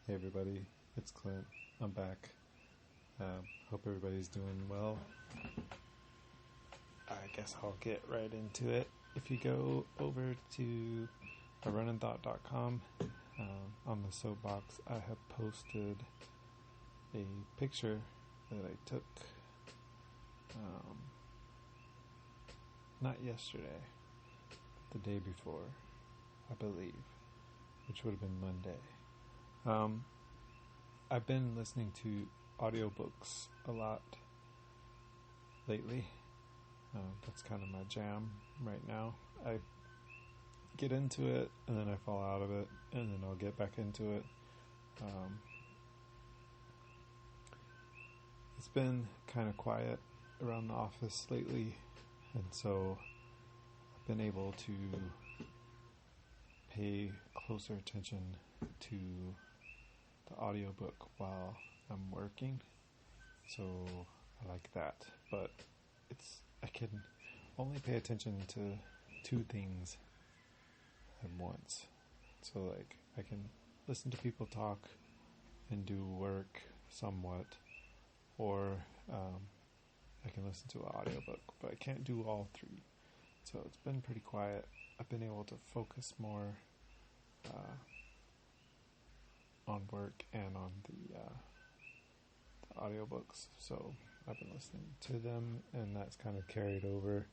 Hey everybody, it's Clint. I'm back. Hope everybody's doing well. I guess I'll get right into it. If you go over to runninthought.com, on the soapbox, I have posted a picture that I took not yesterday, but the day before, I believe, which would have been Monday. I've been listening to audiobooks a lot lately. That's kind of my jam right now. I get into it and then I fall out of it and then I'll get back into it. It's been kind of quiet around the office lately, and so I've been able to pay closer attention to the audiobook while I'm working, so I like that. But I can only pay attention to two things at once. So like I can listen to people talk and do work somewhat, or I can listen to an audiobook, but I can't do all three. So it's been pretty quiet. I've been able to focus more on work and on the audiobooks, so I've been listening to them, and that's kind of carried over.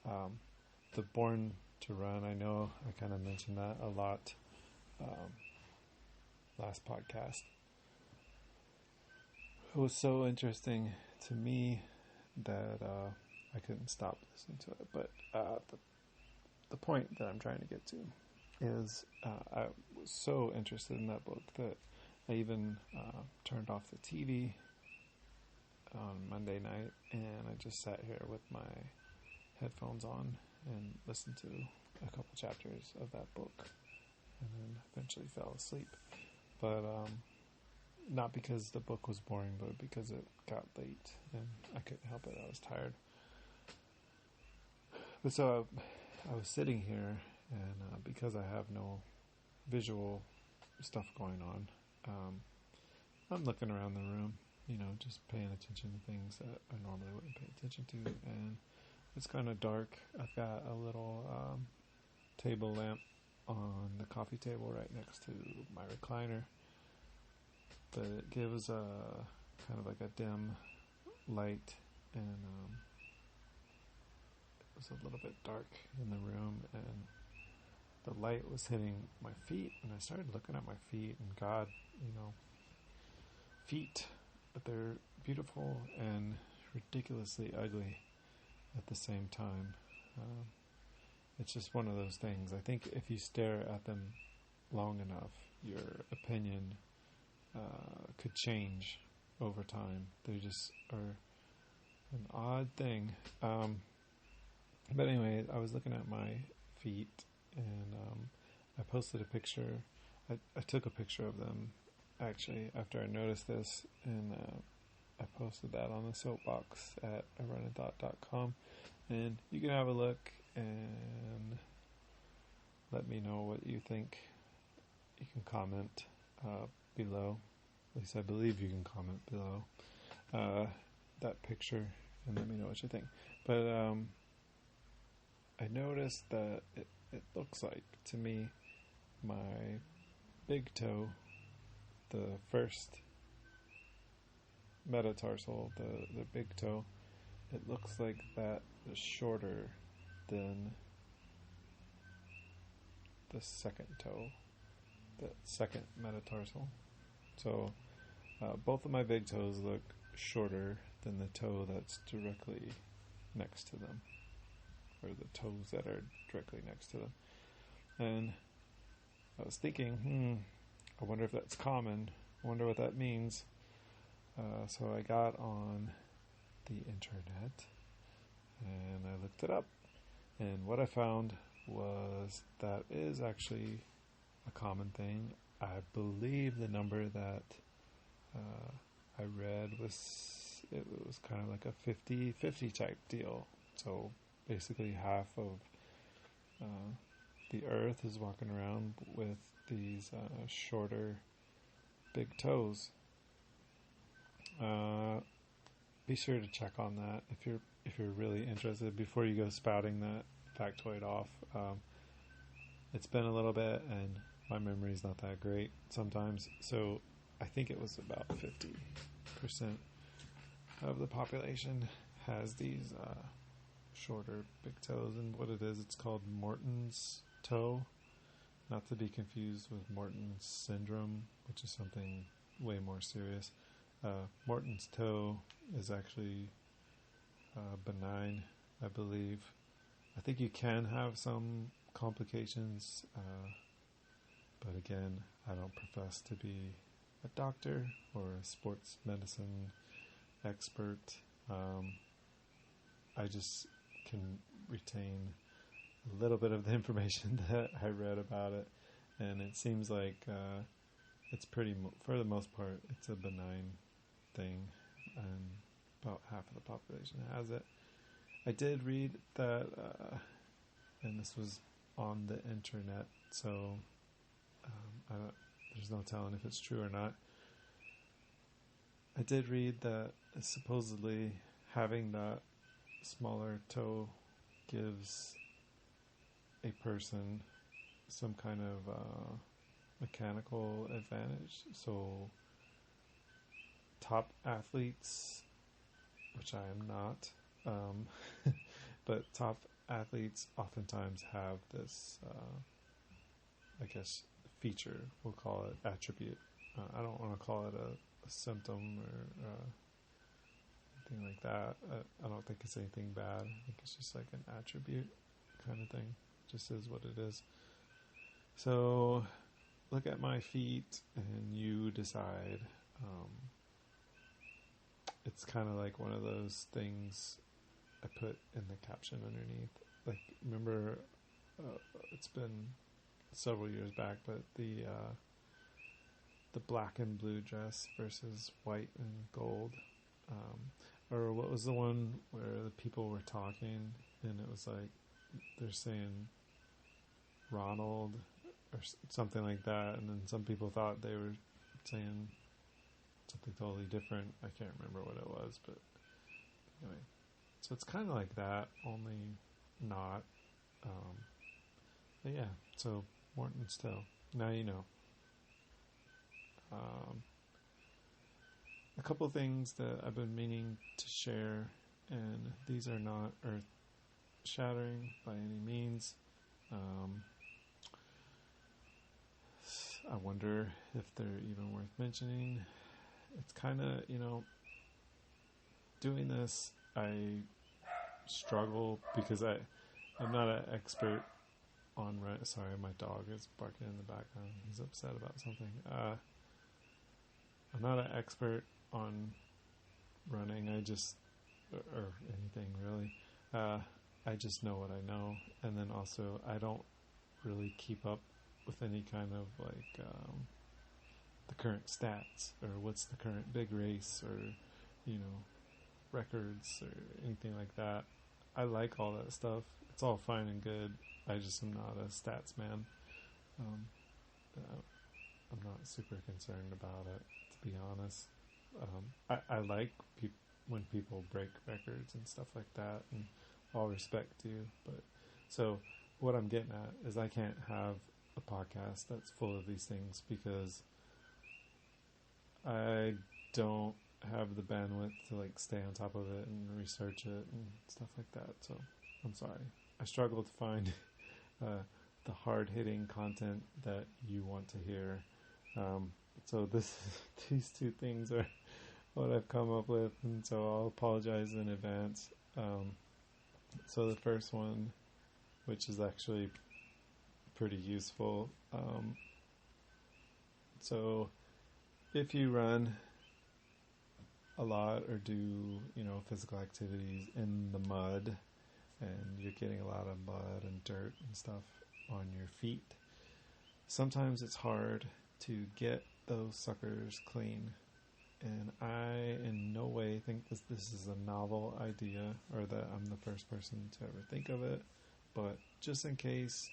The Born to Run, I know I kind of mentioned that a lot last podcast. It was so interesting to me that I couldn't stop listening to it, but the point that I'm trying to get to is I was so interested in that book that I even turned off the TV on Monday night, and I just sat here with my headphones on and listened to a couple chapters of that book, and then eventually fell asleep. But not because the book was boring, but because it got late and I couldn't help it. I was tired. But so I was sitting here, and because I have no visual stuff going on, I'm looking around the room, just paying attention to things that I normally wouldn't pay attention to, and it's kind of dark. I've got a little table lamp on the coffee table right next to my recliner, but it gives a kind of like a dim light, and it was a little bit dark in the room, and the light was hitting my feet, and I started looking at my feet, and God, feet, but they're beautiful and ridiculously ugly at the same time. It's just one of those things. I think if you stare at them long enough, your opinion could change over time. They just are an odd thing. But anyway, I was looking at my feet, and I posted a picture. I took a picture of them, actually, after I noticed this, and I posted that on the soapbox at runninthought.com, and you can have a look and let me know what you think. You can comment below. At least I believe you can comment below that picture and let me know what you think. But I noticed that it looks like, to me, my big toe, the first metatarsal, the big toe, it looks like that is shorter than the second toe, the second metatarsal. So both of my big toes look shorter than the toe that's directly next to them, or the toes that are directly next to them. And I was thinking, I wonder if that's common. I wonder what that means. So I got on the internet and I looked it up. And what I found was that is actually a common thing. I believe the number that I read was kind of like a 50-50 type deal. So basically half of the earth is walking around with these shorter big toes. Be sure to check on that if you're really interested before you go spouting that factoid off. It's been a little bit, and my memory's not that great sometimes. So I think it was about 50% of the population has these shorter big toes, and what it is, it's called Morton's toe, not to be confused with Morton's syndrome, which is something way more serious. Morton's toe is actually benign, I believe. I think you can have some complications, but again, I don't profess to be a doctor or a sports medicine expert. I just can retain a little bit of the information that I read about it, and it seems like it's for the most part, it's a benign thing, and about half of the population has it. I did read that, and this was on the internet, so there's no telling if it's true or not. I did read that supposedly having that smaller toe gives a person some kind of mechanical advantage. So top athletes, which I am not, but top athletes oftentimes have this, I guess, feature, we'll call it attribute. I don't want to call it a symptom or anything like that. I don't think it's anything bad. I think it's just like an attribute kind of thing. It just is what it is. So look at my feet and you decide. It's kind of like one of those things I put in the caption underneath. Like, remember, it's been several years back, but the black and blue dress versus white and gold, or what was the one where the people were talking and it was like they're saying Ronald or something like that, and then some people thought they were saying something totally different. I can't remember what it was, but anyway, so it's kind of like that, only not. But yeah, so Morton's toe. Now you know. A couple things that I've been meaning to share, and these are not earth-shattering by any means. I wonder if they're even worth mentioning. It's kind of, doing this, I struggle because I'm not an expert on running. Sorry, my dog is barking in the background. He's upset about something. I'm not an expert on running. Or anything really. I just know what I know, and then also I don't really keep up with any kind of like the current stats or what's the current big race or records or anything like that. I like all that stuff. It's all fine and good. I just am not a stats man. I'm not super concerned about it, to be honest. I like when people break records and stuff like that, and all respect to you. But so what I'm getting at is I can't have a podcast that's full of these things because I don't have the bandwidth to like stay on top of it and research it and stuff like that. So I'm sorry. I struggle to find the hard-hitting content that you want to hear. So these two things are what I've come up with, and so I'll apologize in advance. So the first one, which is actually pretty useful. So if you run a lot or do, physical activities in the mud, and you're getting a lot of mud and dirt and stuff on your feet, sometimes it's hard to get those suckers clean. And I in no way think this is a novel idea or that I'm the first person to ever think of it, but just in case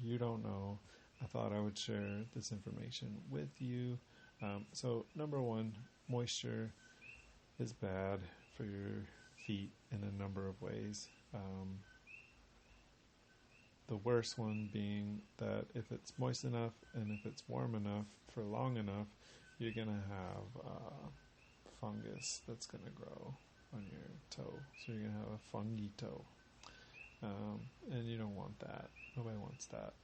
you don't know, I thought I would share this information with you. So number one, moisture is bad for your feet in a number of ways. The worst one being that if it's moist enough and if it's warm enough for long enough, you're going to have fungus that's going to grow on your toe. So you're going to have a fungy toe. And you don't want that. Nobody wants that.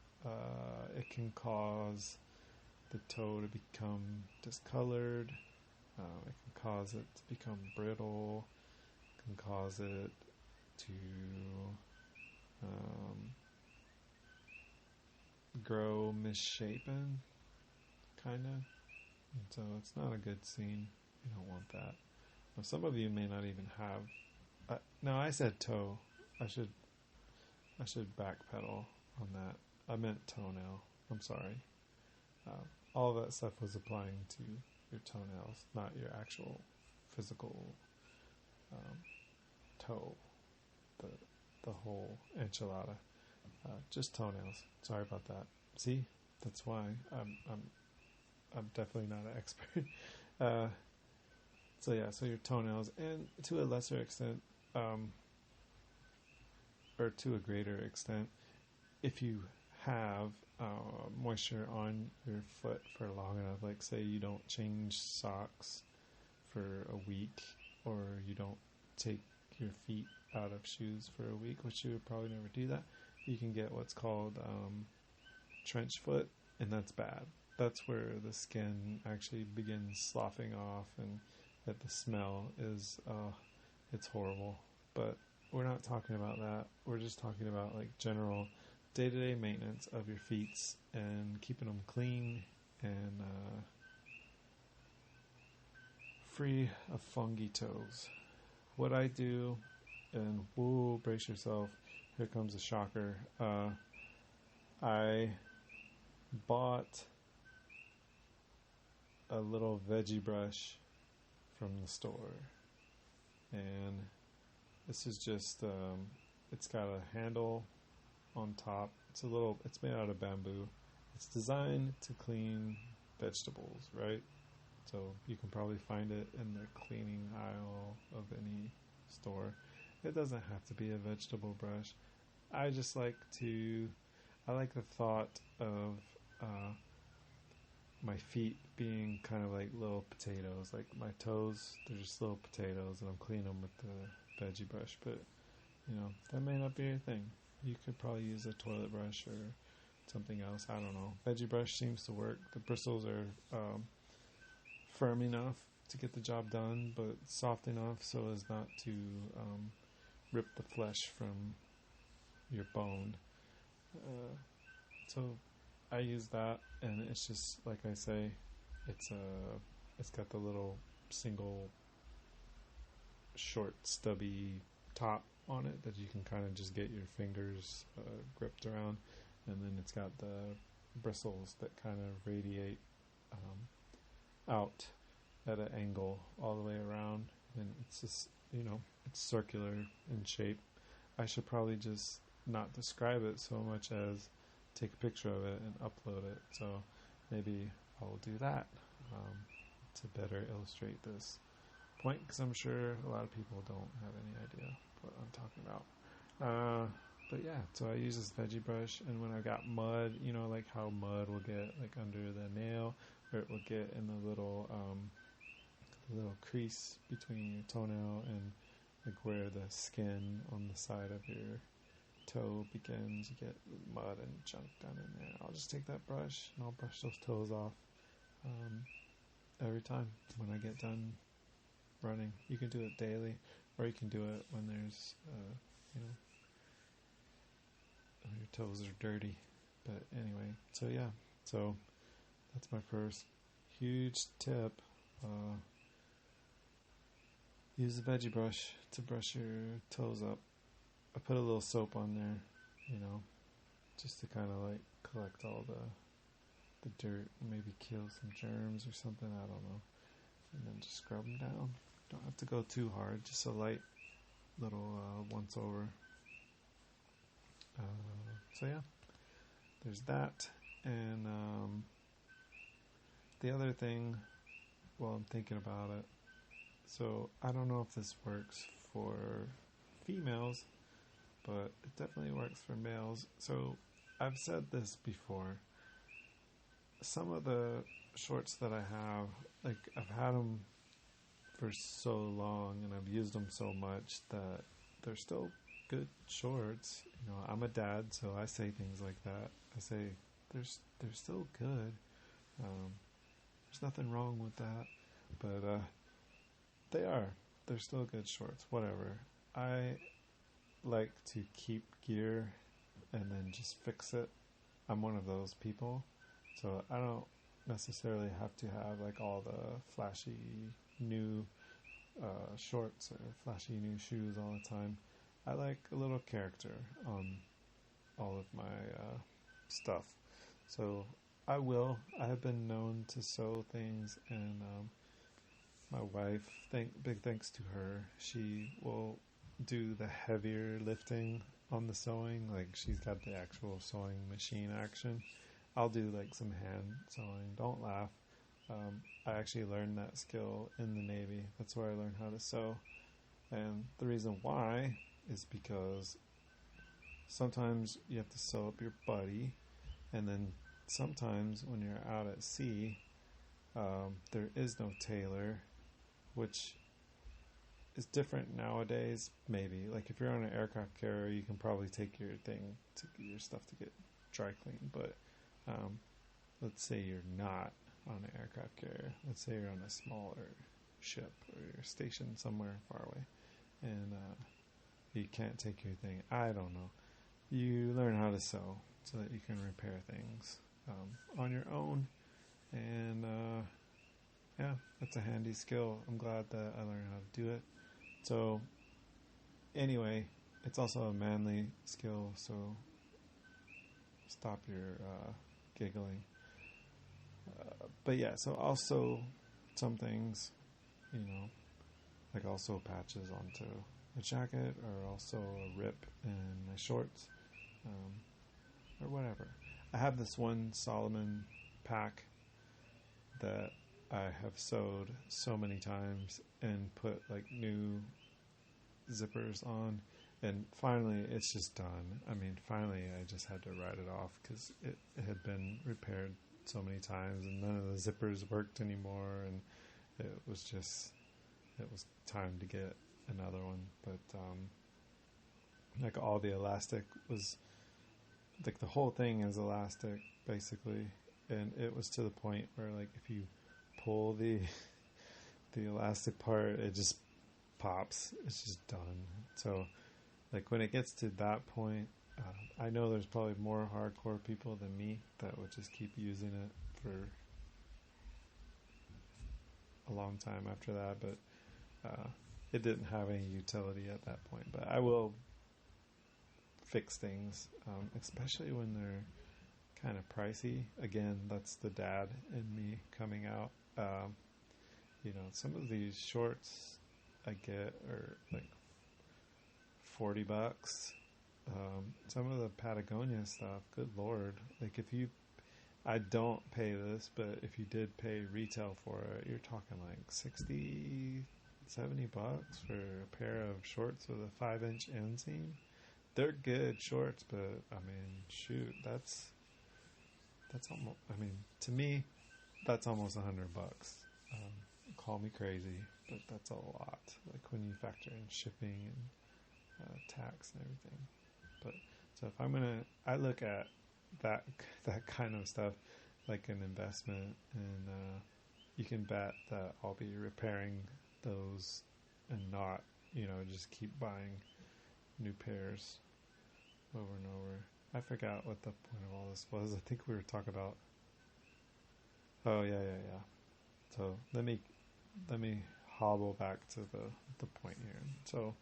It can cause the toe to become discolored. It can cause it to become brittle. It can cause it to grow misshapen, kind of. And so it's not a good scene. You don't want that. Now, some of you may not even have. No, I said toe. I should backpedal on that. I meant toenail. I'm sorry. All of that stuff was applying to your toenails, not your actual physical toe. The whole enchilada. Just toenails. Sorry about that. See, that's why I'm definitely not an expert. So your toenails, and to a lesser extent, or to a greater extent, if you have moisture on your foot for long enough, like say you don't change socks for a week, or you don't take your feet out of shoes for a week, which you would probably never do that, you can get what's called trench foot, and that's bad. That's where the skin actually begins sloughing off, and that the smell is it's horrible. But we're not talking about that. We're just talking about like general day-to-day maintenance of your feet and keeping them clean and free of fungy toes. What I do, and whoa, brace yourself, here comes a shocker. I bought a little veggie brush from the store, and this is just it's got a handle on top. It's made out of bamboo. It's designed to clean vegetables, right? So you can probably find it in the cleaning aisle of any store. It doesn't have to be a vegetable brush. I like the thought of my feet being kind of like little potatoes. Like my toes, they're just little potatoes, and I'm cleaning them with the veggie brush. But, that may not be your thing. You could probably use a toilet brush or something else. I don't know. Veggie brush seems to work. The bristles are firm enough to get the job done, but soft enough so as not to rip the flesh from your bone. So I use that, and it's just like I say, it's got the little single short stubby top on it that you can kind of just get your fingers gripped around, and then it's got the bristles that kind of radiate out at an angle all the way around, and it's just it's circular in shape. I should probably just not describe it so much as take a picture of it and upload it, so maybe I'll do that to better illustrate this point, because I'm sure a lot of people don't have any idea what I'm talking about. But yeah, so I use this veggie brush, and when I got mud, like how mud will get like under the nail, or it will get in the little crease between your toenail and like where the skin on the side of your toe begins, you get mud and junk down in there. I'll just take that brush and I'll brush those toes off every time when I get done running. You can do it daily, or you can do it when there's when your toes are dirty. But anyway, so that's my first huge tip. Use the veggie brush to brush your toes up. I put a little soap on there, just to kind of like collect all the dirt, maybe kill some germs or something, I don't know. And then just scrub them down. Don't have to go too hard, just a light little once over. So yeah, there's that. And the other thing, while I'm thinking about it, so I don't know if this works for females, but it definitely works for males. So I've said this before. Some of the shorts that I have, like I've had them for so long and I've used them so much that they're still good shorts. You know, I'm a dad, so I say things like that. I say they're still good. There's nothing wrong with that, but they are. They're still good shorts. Whatever. I like to keep gear and then just fix it. I'm one of those people, so I don't necessarily have to have like all the flashy new shorts or flashy new shoes all the time. I like a little character on all of my stuff. So I have been known to sew things, and my wife, big thanks to her, she will do the heavier lifting on the sewing. Like she's got the actual sewing machine action. I'll do like some hand sewing. Don't laugh. I actually learned that skill in the Navy. That's where I learned how to sew. And the reason why is because sometimes you have to sew up your buddy, and then sometimes when you're out at sea, there is no tailor, which is different nowadays. Maybe like if you're on an aircraft carrier, you can probably take your stuff to get dry cleaned. But let's say you're not on an aircraft carrier. Let's say you're on a smaller ship or you're stationed somewhere far away, and you can't take your thing. I don't know. You learn how to sew so that you can repair things on your own, and yeah, that's a handy skill. I'm glad that I learned how to do it. So anyway, it's also a manly skill, so stop your giggling. But yeah, so I'll sew some things, you know, like I'll sew patches onto a jacket, or I'll sew a rip in my shorts, or whatever. I have this one Solomon pack that I have sewed so many times and put like new zippers on, and finally it's just done. I mean, finally I just had to write it off because it had been repaired so many times and none of the zippers worked anymore, and it was time to get another one. But like all the elastic was, like the whole thing is elastic basically, and it was to the point where like if you pull the elastic part, it just pops. It's just done. So like when it gets to that point, I know there's probably more hardcore people than me that would just keep using it for a long time after that, but it didn't have any utility at that point. But I will fix things, especially when they're kind of pricey. Again, that's the dad in me coming out. You know, some of these shorts I get are like $40. Some of the Patagonia stuff, good lord. Like I don't pay this, but if you did pay retail for it, you're talking like $60, $70 for a pair of shorts with a 5-inch inseam. They're good shorts, but I mean, shoot, that's almost, I mean, to me, that's almost $100. Call me crazy, but that's a lot. Like when you factor in shipping and tax and everything. But so if I look at that kind of stuff like an investment, and you can bet that I'll be repairing those and not, you know, just keep buying new pairs over and over. I forgot what the point of all this was. I think we were talking about. Oh yeah. So let me hobble back to the point here. So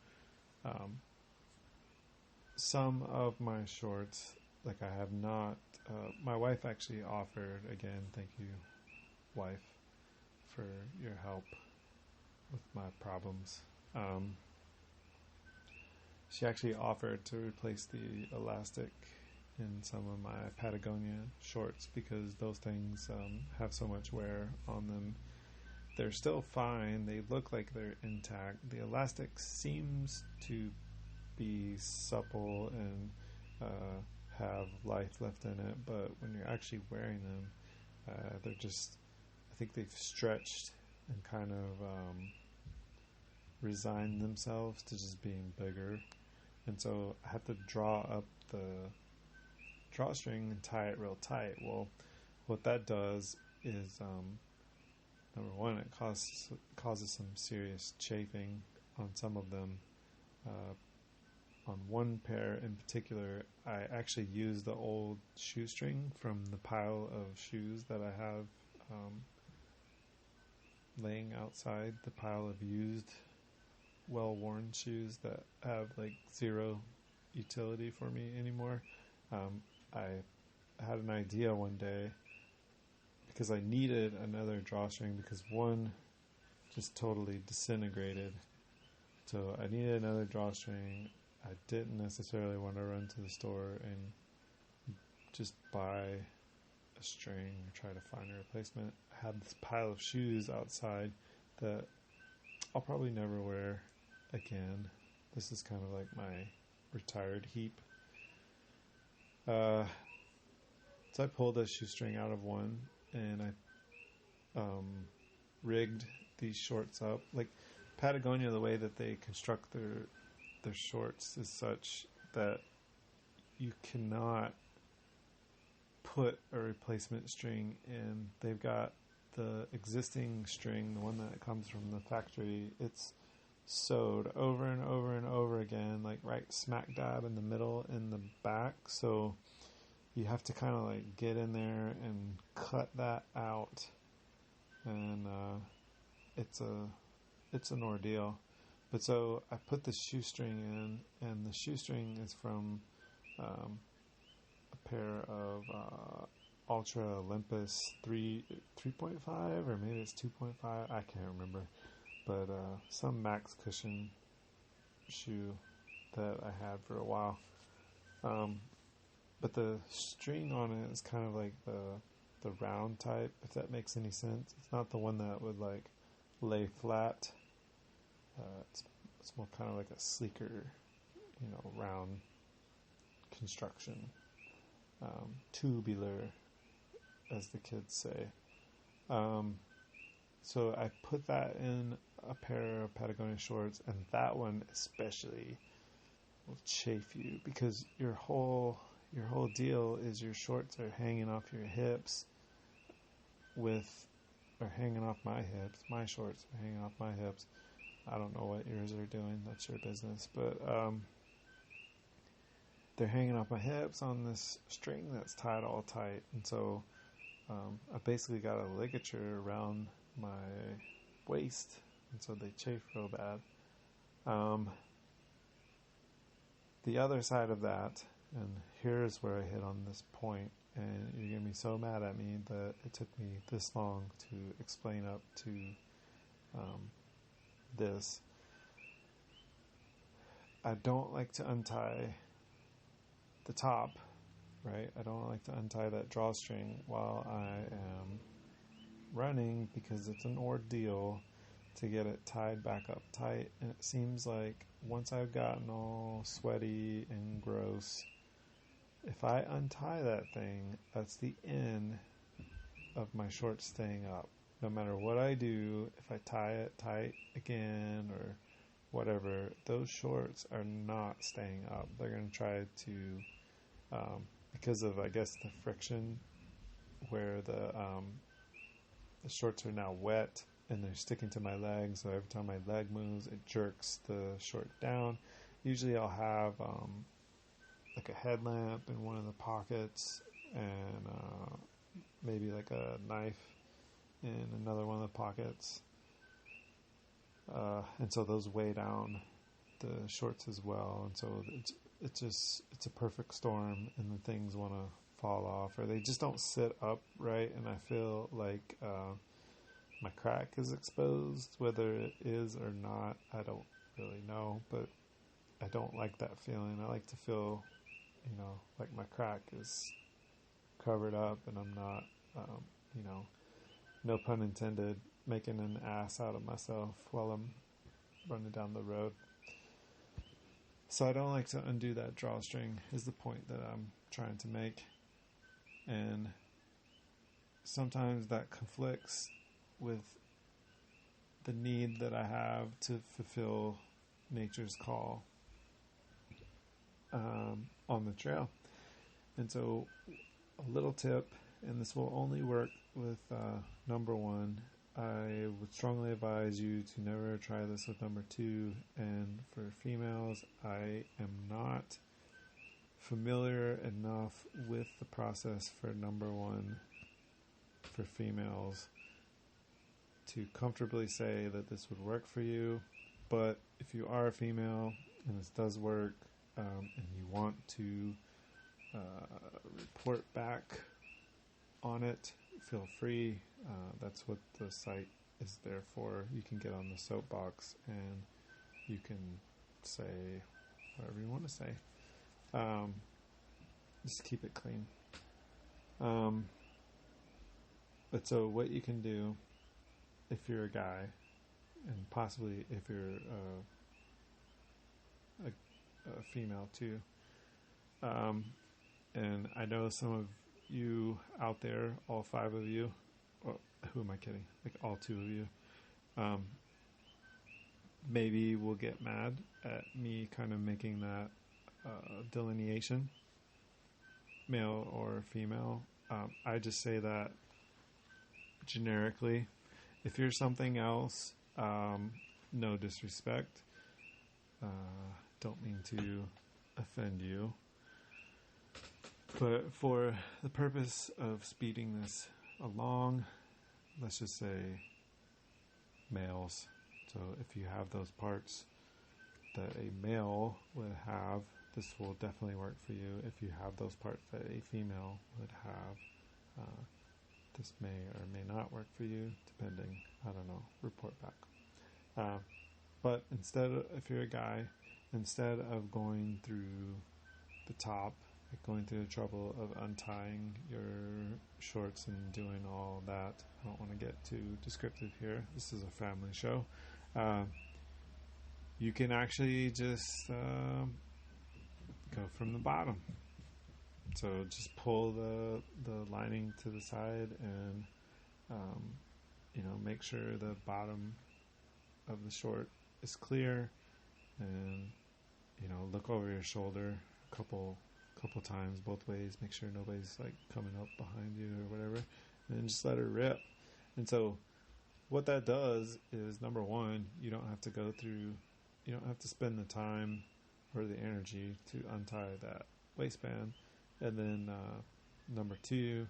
some of my shorts, like I have not. My wife actually offered, again, thank you, wife, for your help with my problems. She actually offered to replace the elastic in some of my Patagonia shorts because those things have so much wear on them. They're still fine. They look like they're intact. The elastic seems to be supple and have life left in it, but when you're actually wearing them, they're just, I think they've stretched and kind of resigned themselves to just being bigger. And so I had to draw up the drawstring and tie it real tight. Well, what that does is, number one, it causes some serious chafing on some of them. On one pair in particular, I actually used the old shoestring from the pile of shoes that I have laying outside, the pile of used, well-worn shoes that have like zero utility for me anymore. I had an idea one day because I needed another drawstring because one just totally disintegrated. So I needed another drawstring. I didn't necessarily want to run to the store and just buy a string or try to find a replacement. I had this pile of shoes outside that I'll probably never wear again. This is kind of like my retired heap. So I pulled a shoestring out of one and I rigged these shorts up. Like Patagonia, the way that they construct their shorts is such that you cannot put a replacement string in. They've got the existing string, the one that comes from the factory, it's sewed over and over and over again, like right smack dab in the middle in the back. So you have to kind of like get in there and cut that out, and it's an ordeal. But so I put the shoestring in, and the shoestring is from a pair of Ultra Olympus 3.5, or maybe it's 2.5, I can't remember, but some max cushion shoe that I had for a while. But the string on it is kind of like the round type, if that makes any sense. It's not the one that would like lay flat. It's more kind of like a sleeker, round construction, tubular, as the kids say. So I put that in a pair of Patagonia shorts, and that one especially will chafe you because your whole deal is your shorts are hanging off your hips or hanging off my hips. My shorts are hanging off my hips. I don't know what yours are doing. That's your business. But they're hanging off my hips on this string that's tied all tight. And so I basically got a ligature around my waist. And so they chafe real bad. The other side of that, and here's where I hit on this point, and you're going to be so mad at me that it took me this long to explain up to this. I don't like to untie the top, right? I don't like to untie that drawstring while I am running because it's an ordeal to get it tied back up tight. And it seems like once I've gotten all sweaty and gross, if I untie that thing, that's the end of my shorts staying up. No matter what I do, if I tie it tight again or whatever, those shorts are not staying up. They're going to try to, because of, I guess, the friction where the shorts are now wet and they're sticking to my legs. So every time my leg moves, it jerks the short down. Usually I'll have like a headlamp in one of the pockets and maybe like a knife in another one of the pockets, and so those weigh down the shorts as well, and so it's a perfect storm, and the things want to fall off or they just don't sit up right, and I feel like my crack is exposed. Whether it is or not, I don't really know, but I don't like that feeling. I like to feel like my crack is covered up and I'm not, you know, no pun intended, making an ass out of myself while I'm running down the road. So I don't like to undo that drawstring is the point that I'm trying to make. And sometimes that conflicts with the need that I have to fulfill nature's call on the trail. And so a little tip, and this will only work with number one, I would strongly advise you to never try this with number two. And for females, I am not familiar enough with the process for number one for females to comfortably say that this would work for you. But if you are a female and this does work, and you want to report back on it, feel free. That's what the site is there for. You can get on the soapbox and you can say whatever you want to say. Just keep it clean. But so what you can do if you're a guy, and possibly if you're a female too, and I know some of you out there, all 5 of you, well, who am I kidding? Like all 2 of you, maybe will get mad at me kind of making that delineation, male or female. I just say that generically. If you're something else, no disrespect. Don't mean to offend you. But for the purpose of speeding this along, let's just say males. So if you have those parts that a male would have, this will definitely work for you. If you have those parts that a female would have, this may or may not work for you, depending, I don't know, report back. But instead of, if you're a guy, instead of going through the top, like going through the trouble of untying your shorts and doing all that, I don't want to get too descriptive here. This is a family show. You can actually just go from the bottom. So just pull the lining to the side and, make sure the bottom of the short is clear, and, look over your shoulder a couple times both ways. Make sure nobody's like coming up behind you or whatever, and then just let her rip. And so what that does is, number one, you don't have to spend the time or the energy to untie that waistband. And then number two,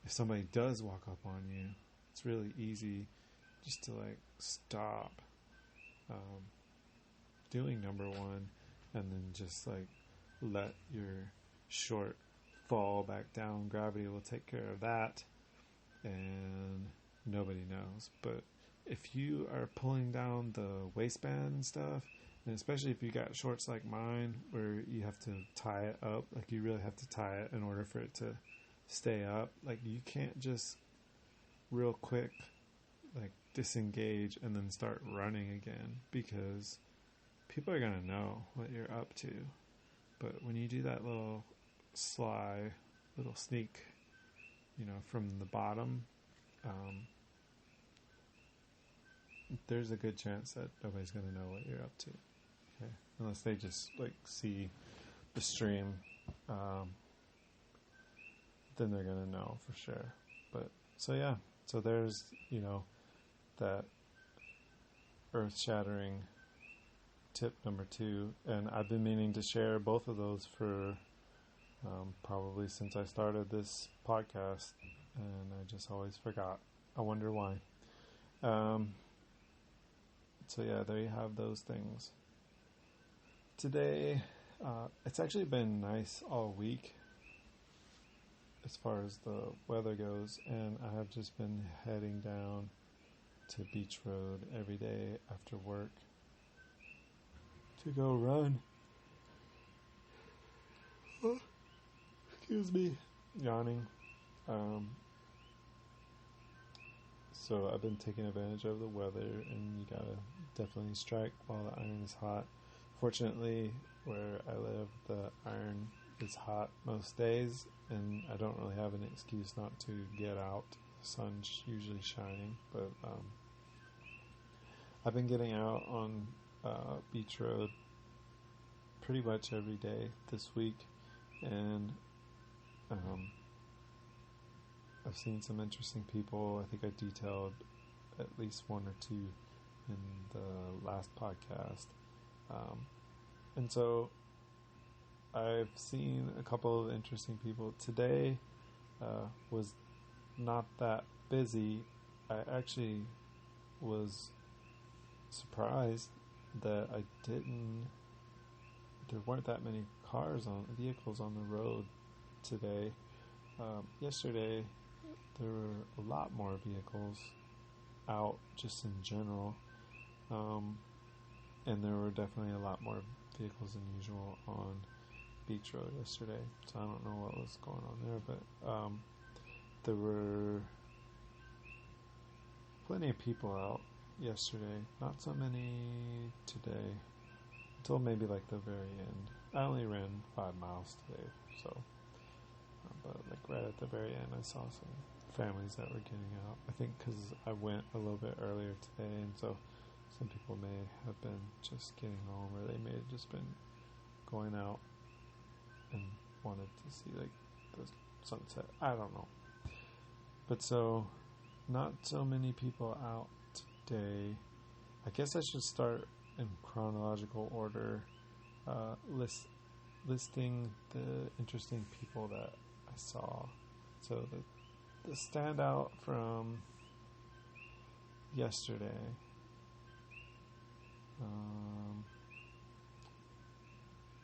if somebody does walk up on you, it's really easy just to like stop doing number one, and then just like let your short fall back down. Gravity will take care of that, and nobody knows. But if you are pulling down the waistband stuff, and especially if you got shorts like mine where you have to tie it up, like you really have to tie it in order for it to stay up, like you can't just real quick like disengage and then start running again, because people are gonna know what you're up to. But when you do that little sneak, from the bottom, there's a good chance that nobody's gonna know what you're up to. Okay. Unless they just like see the stream, then they're gonna know for sure. But so there's that earth-shattering tip number 2, and I've been meaning to share both of those for probably since I started this podcast, and I just always forgot. I wonder why. So there you have those things. Today, it's actually been nice all week as far as the weather goes, and I have just been heading down to Beach Road every day after work to go run. Excuse me. Yawning. So I've been taking advantage of the weather, and you gotta definitely strike while the iron is hot. Fortunately, where I live, the iron is hot most days, and I don't really have an excuse not to get out. The sun's usually shining, but I've been getting out on Beach Road pretty much every day this week, and I've seen some interesting people. I think I detailed at least one or two in the last podcast. And so I've seen a couple of interesting people. Today was not that busy. I actually was surprised that there weren't that many vehicles on the road today. Yesterday, there were a lot more vehicles out just in general. And there were definitely a lot more vehicles than usual on Beach Road yesterday. So I don't know what was going on there, but there were plenty of people out yesterday. Not so many today, until maybe like the very end. I only ran 5 miles today, so but like right at the very end, I saw some families that were getting out. I think because I went a little bit earlier today, and so some people may have been just getting home, or they may have just been going out and wanted to see like the sunset. I don't know. But so, not so many people out today. I guess I should start in chronological order, listing the interesting people that I saw. So the standout from yesterday.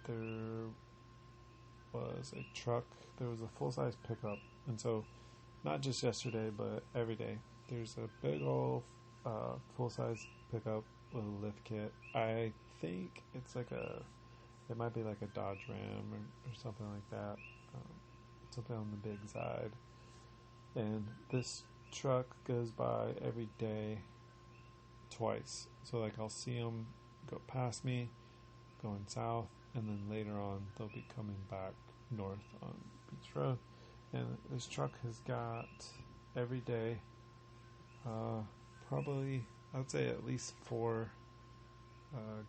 There was a truck. There was a full-size pickup, and so not just yesterday, but every day. There's a big old full-size pickup with a lift kit. I think it might be like a Dodge Ram or something like that. Something on the big side. And this truck goes by every day twice. So like I'll see them go past me going south, and then later on they'll be coming back north on Beach Road. And this truck has got every day probably, I would say at least 4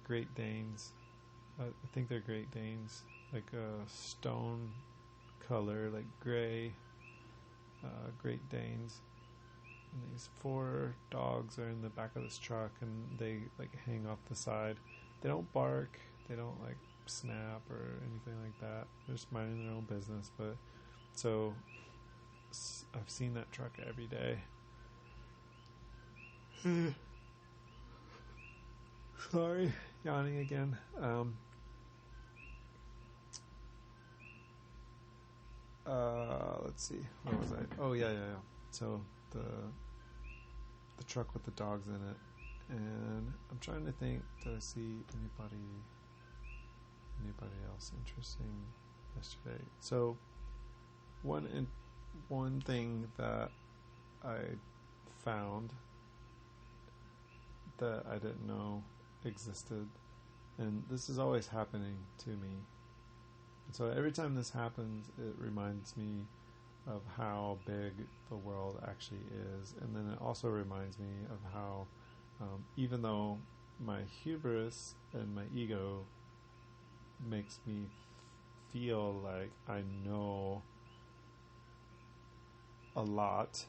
Great Danes. I think they're Great Danes, like a stone color, like gray Great Danes. And these 4 dogs are in the back of this truck, and they like hang off the side. They don't bark, they don't like snap or anything like that. They're just minding their own business. But so I've seen that truck every day. Sorry, yawning again. Let's see. Where was I? Oh yeah. So the truck with the dogs in it, and I'm trying to think. Did I see anybody else interesting yesterday? So one thing that I found that I didn't know existed, and this is always happening to me. And so every time this happens, it reminds me of how big the world actually is, and then it also reminds me of how even though my hubris and my ego makes me feel like I know a lot,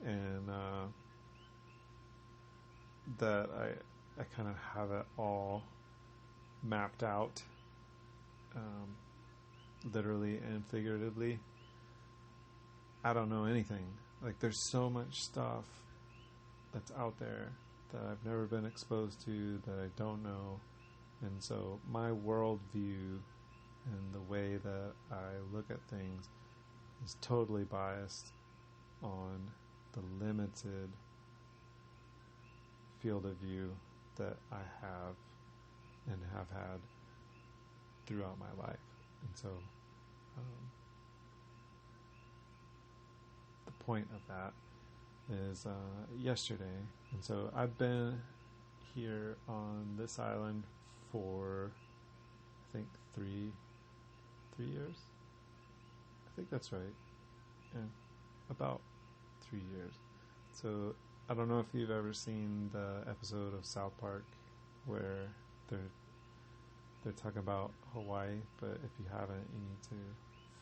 and that I kind of have it all mapped out, literally and figuratively. I don't know anything. Like, there's so much stuff that's out there that I've never been exposed to, that I don't know. And so my worldview and the way that I look at things is totally biased on the limited field of view that I have and have had throughout my life. And so the point of that is yesterday, and so I've been here on this island for I think three years. I think that's right. Yeah, about 3 years. So I don't know if you've ever seen the episode of South Park where they're talking about Hawaii, but if you haven't, you need to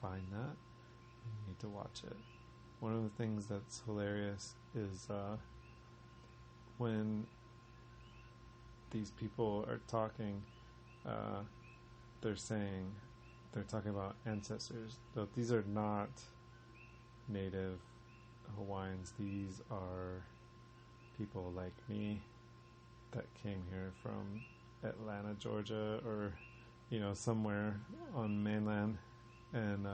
find that. You need to watch it. One of the things that's hilarious is when these people are talking, they're talking about ancestors. Though these are not native Hawaiians. These are people like me that came here from Atlanta, Georgia, or somewhere on mainland. And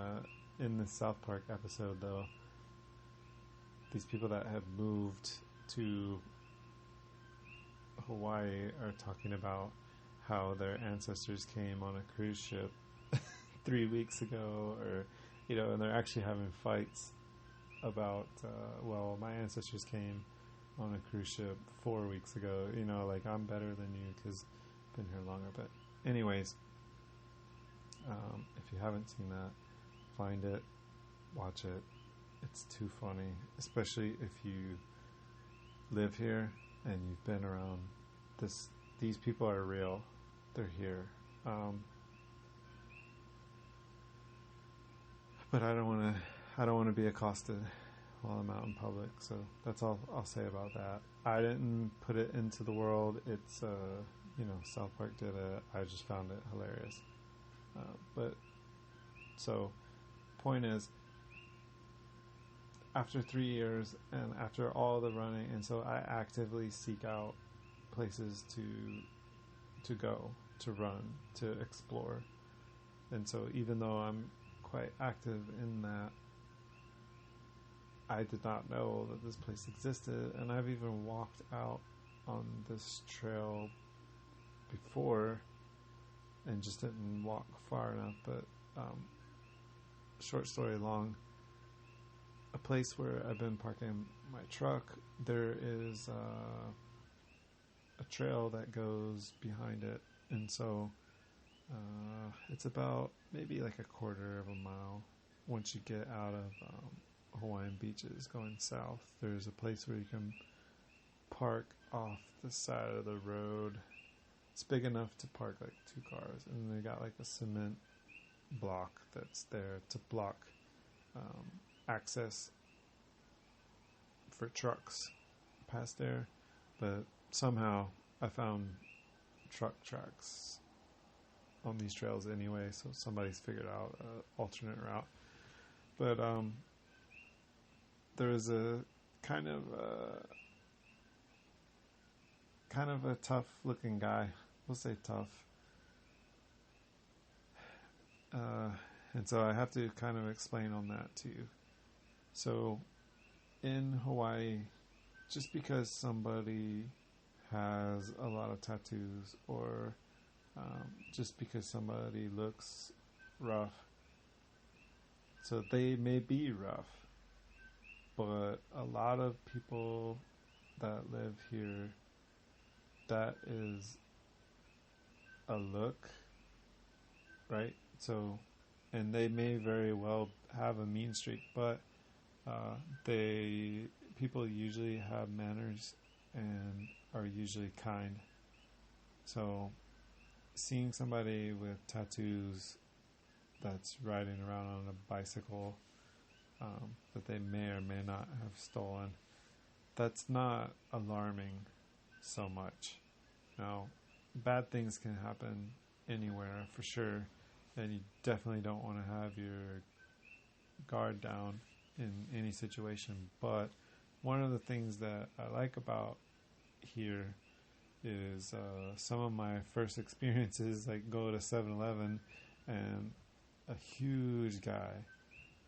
in the South Park episode, though, these people that have moved to Hawaii are talking about how their ancestors came on a cruise ship 3 weeks ago, or and they're actually having fights about my ancestors came on a cruise ship 4 weeks ago, like I'm better than you because I've been here longer. But anyways, if you haven't seen that, find it, watch it. It's too funny, especially if you live here and you've been around this. These people are real. They're here. But I don't want to be accosted while I'm out in public. So that's all I'll say about that. I didn't put it into the world. It's South Park did it. I just found it hilarious. But so point is, after 3 years and after all the running, and so I actively seek out places to go, to run, to explore. And so even though I'm quite active in that, I did not know that this place existed, and I've even walked out on this trail before and just didn't walk far enough. But short story long, a place where I've been parking my truck, there is a trail that goes behind it, and so it's about maybe like a quarter of a mile. Once you get out of Hawaiian beaches going south, there's a place where you can park off the side of the road. It's big enough to park like 2 cars, and they got like a cement block that's there to block access for trucks past there. But somehow I found truck tracks on these trails anyway, so somebody's figured out an alternate route. But there is a kind of a tough looking guy. We'll say tough. And so I have to kind of explain on that to you. So in Hawaii, just because somebody has a lot of tattoos, or just because somebody looks rough, so they may be rough, but a lot of people that live here, that is a look, right? So, and they may very well have a mean streak, but people usually have manners and are usually kind. So seeing somebody with tattoos that's riding around on a bicycle that they may or may not have stolen, that's not alarming so much. Now, bad things can happen anywhere for sure, and you definitely don't want to have your guard down in any situation. But one of the things that I like about here is some of my first experiences, like go to 7-Eleven and a huge guy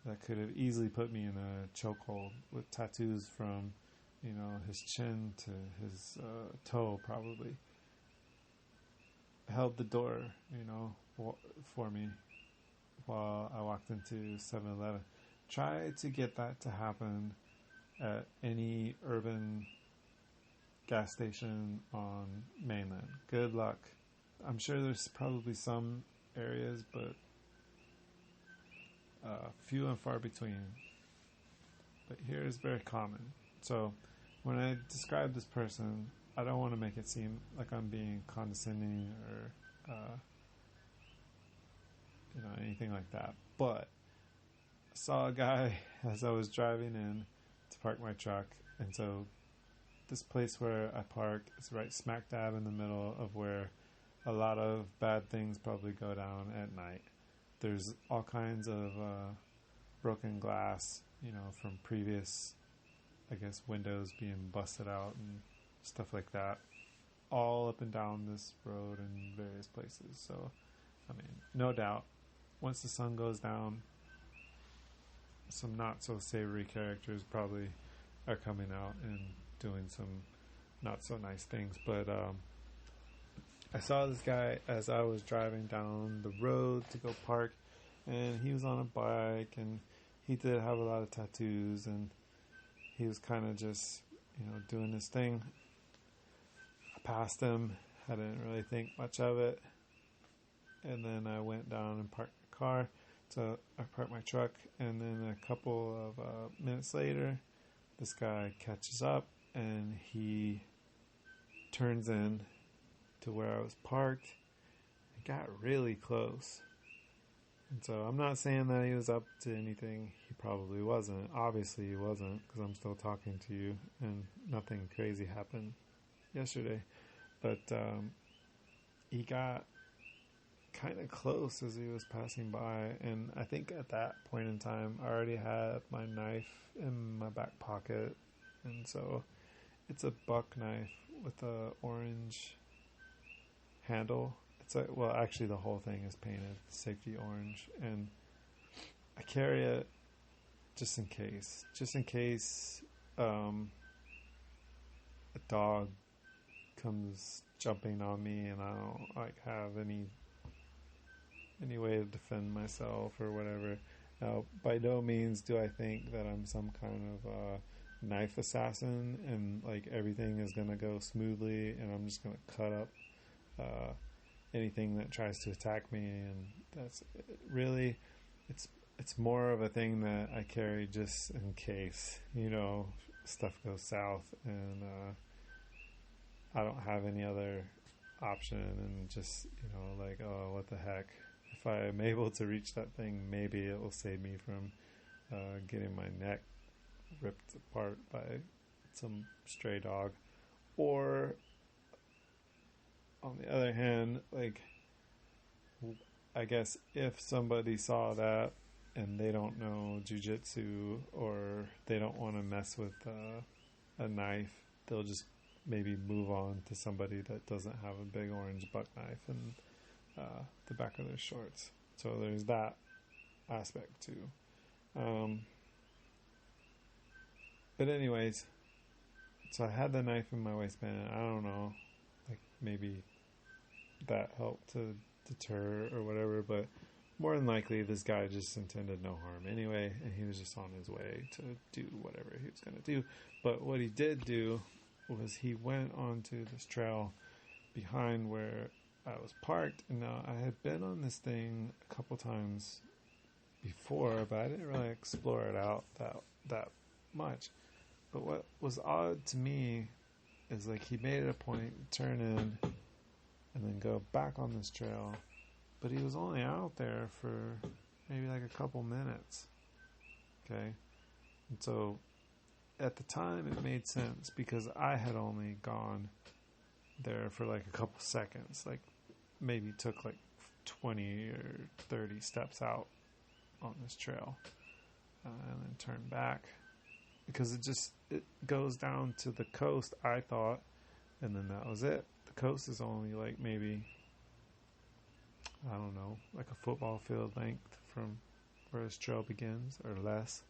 that could have easily put me in a chokehold with tattoos from his chin to his toe probably, held the door for me while I walked into 7-Eleven. Try to get that to happen at any urban gas station on mainland. Good luck. I'm sure there's probably some areas, but few and far between. But here is very common. So when I describe this person, I don't want to make it seem like I'm being condescending or anything like that. But I saw a guy as I was driving in to park my truck, and so this place where I park is right smack dab in the middle of where a lot of bad things probably go down at night. There's all kinds of broken glass, from previous, I guess, windows being busted out and stuff like that, all up and down this road in various places. So, no doubt, once the sun goes down, some not so savory characters probably are coming out and doing some not so nice things. But I saw this guy as I was driving down the road to go park, and he was on a bike, and he did have a lot of tattoos, and he was kind of just, doing his thing. I passed him. I didn't really think much of it. And then I went down and parked my car. So I parked my truck, and then a couple of minutes later, this guy catches up, and he turns in to where I was parked. It got really close. And so I'm not saying that he was up to anything. He probably wasn't. Obviously he wasn't, because I'm still talking to you, and nothing crazy happened yesterday. But he got kind of close as he was passing by, and I think at that point in time I already had my knife in my back pocket, and so it's a buck knife with a orange handle. It's actually the whole thing is painted safety orange, and I carry it just in case a dog comes jumping on me and I don't have any way to defend myself or whatever. Now, by no means do I think that I'm some kind of knife assassin and everything is gonna go smoothly and I'm just gonna cut up anything that tries to attack me. And that's really, it's more of a thing that I carry just in case stuff goes south and I don't have any other option, and just oh, what the heck, if I am able to reach that thing, maybe it will save me from getting my neck ripped apart by some stray dog. Or on the other hand, I guess if somebody saw that and they don't know jujitsu or they don't want to mess with a knife, they'll just maybe move on to somebody that doesn't have a big orange buck knife in the back of their shorts. So there's that aspect too. But anyways, so I had the knife in my waistband. I don't know, maybe that helped to deter or whatever, but more than likely this guy just intended no harm anyway, and he was just on his way to do whatever he was going to do. But what he did do was he went onto this trail behind where I was parked. And now I had been on this thing a couple times before, but I didn't really explore it out that much. But what was odd to me is he made it a point to turn in and then go back on this trail, but he was only out there for maybe a couple minutes. Okay, and so at the time it made sense because I had only gone there for a couple seconds, maybe took 20 or 30 steps out on this trail and then turned back, because it goes down to the coast, I thought, and then that was it. The coast is only maybe, I don't know, a football field length from where this trail begins or less.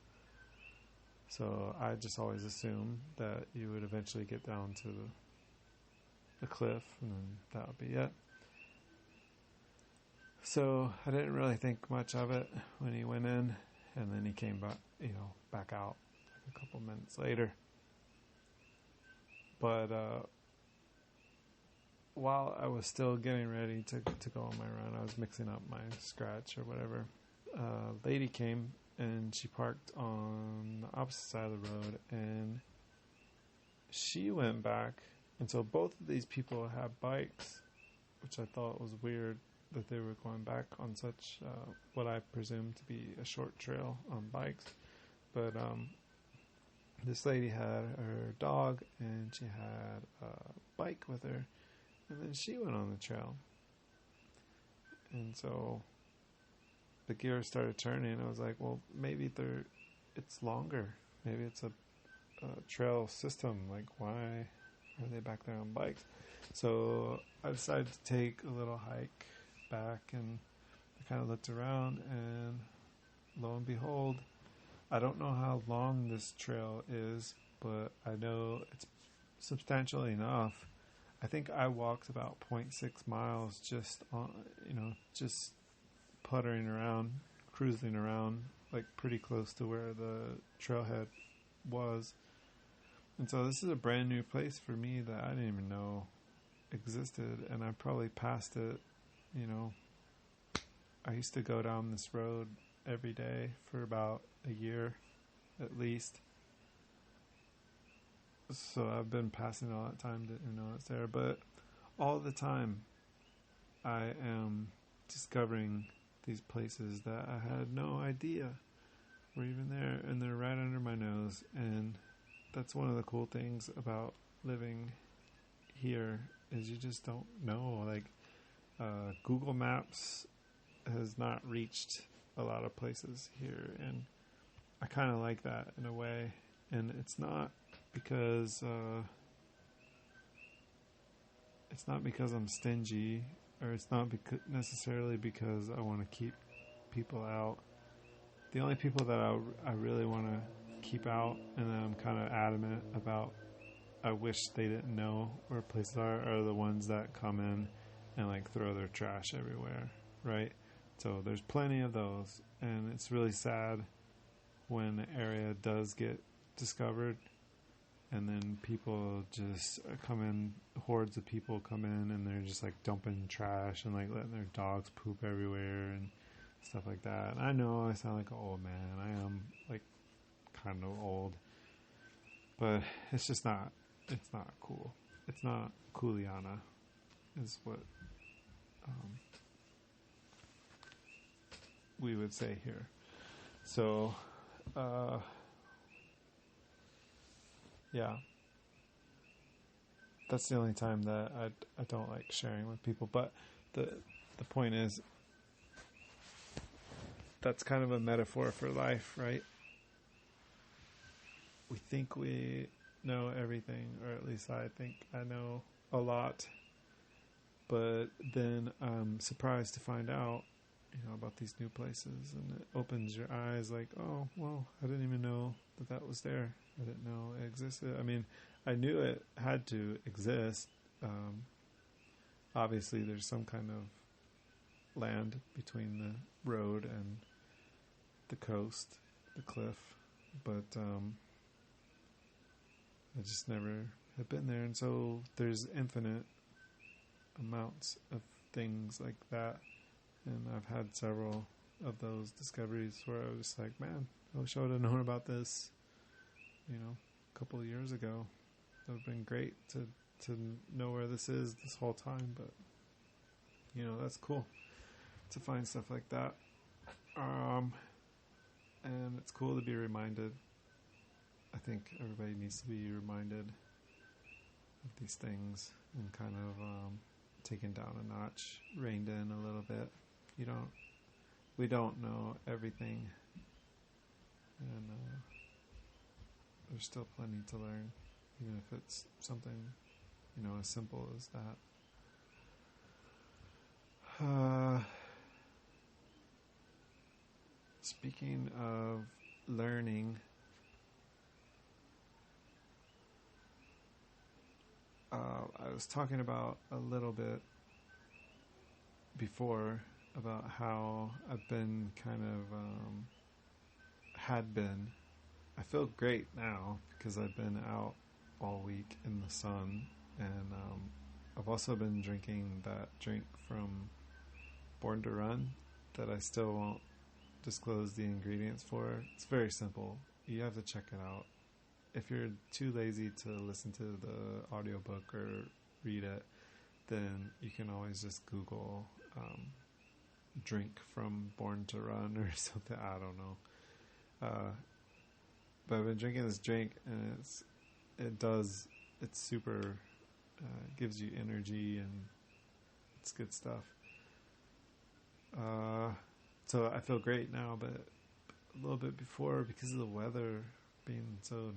So I just always assumed that you would eventually get down to the cliff and then that would be it. So I didn't really think much of it when he went in, and then he came back, back out like a couple minutes later. But while I was still getting ready to go on my run, I was mixing up my scratch or whatever. A lady came and she parked on the opposite side of the road, and she went back. And so both of these people had bikes, which I thought was weird that they were going back on such what I presume to be a short trail on bikes. But this lady had her dog and she had a bike with her, and then she went on the trail. And so the gears started turning. I was like, well, maybe it's longer. Maybe it's a trail system. Like, why are they back there on bikes? So I decided to take a little hike back, and I kind of looked around, and lo and behold, I don't know how long this trail is, but I know it's substantial enough. I think I walked about 0.6 miles just on, just puttering around, cruising around, like pretty close to where the trailhead was. And so this is a brand new place for me that I didn't even know existed, and I probably passed it. I used to go down this road every day for about a year at least. So I've been passing all that time, didn't know it's there. But all the time I am discovering these places that I had no idea were even there, and they're right under my nose. And that's one of the cool things about living here, is you just don't know. Like, Google Maps has not reached a lot of places here, and I kind of like that in a way. And it's not because I'm stingy, or it's not necessarily because I want to keep people out. The only people that I really want to keep out, and that I'm kind of adamant about, I wish they didn't know where places are the ones that come in and like throw their trash everywhere, right? So there's plenty of those, and it's really sad when the area does get discovered, and then people just come in, hordes of people come in, and they're just like dumping trash and like letting their dogs poop everywhere and stuff like that. And I know I sound like an old man. I am like kind of old, but it's just not. It's not cool. It's not cooliana, is what we would say here. So, yeah, that's the only time that I don't like sharing with people. But the point is, that's kind of a metaphor for life, right? We think we know everything, or at least I think I know a lot, but then I'm surprised to find out, about these new places, and it opens your eyes like, oh, well, I didn't even know that was there. I didn't know it existed. I mean, I knew it had to exist. Obviously, there's some kind of land between the road and the coast, the cliff, but I just never have been there. And so there's infinite amounts of things like that, and I've had several of those discoveries where I was just like, man, I wish I would have known about this a couple of years ago. It would have been great to know where this is this whole time. But that's cool to find stuff like that, and it's cool to be reminded. I think everybody needs to be reminded of these things, and kind of taken down a notch, reined in a little bit. We don't know everything, and there's still plenty to learn, even if it's something, as simple as that. Speaking of learning, I was talking about a little bit before about how I've been kind of had been. I feel great now because I've been out all week in the sun, and I've also been drinking that drink from Born to Run that I still won't disclose the ingredients for. It's very simple. You have to check it out. If you're too lazy to listen to the audiobook or read it, then you can always just Google drink from Born to Run or something. I don't know. But I've been drinking this drink, and it's super, gives you energy, and it's good stuff. So I feel great now, but a little bit before, because of the weather being so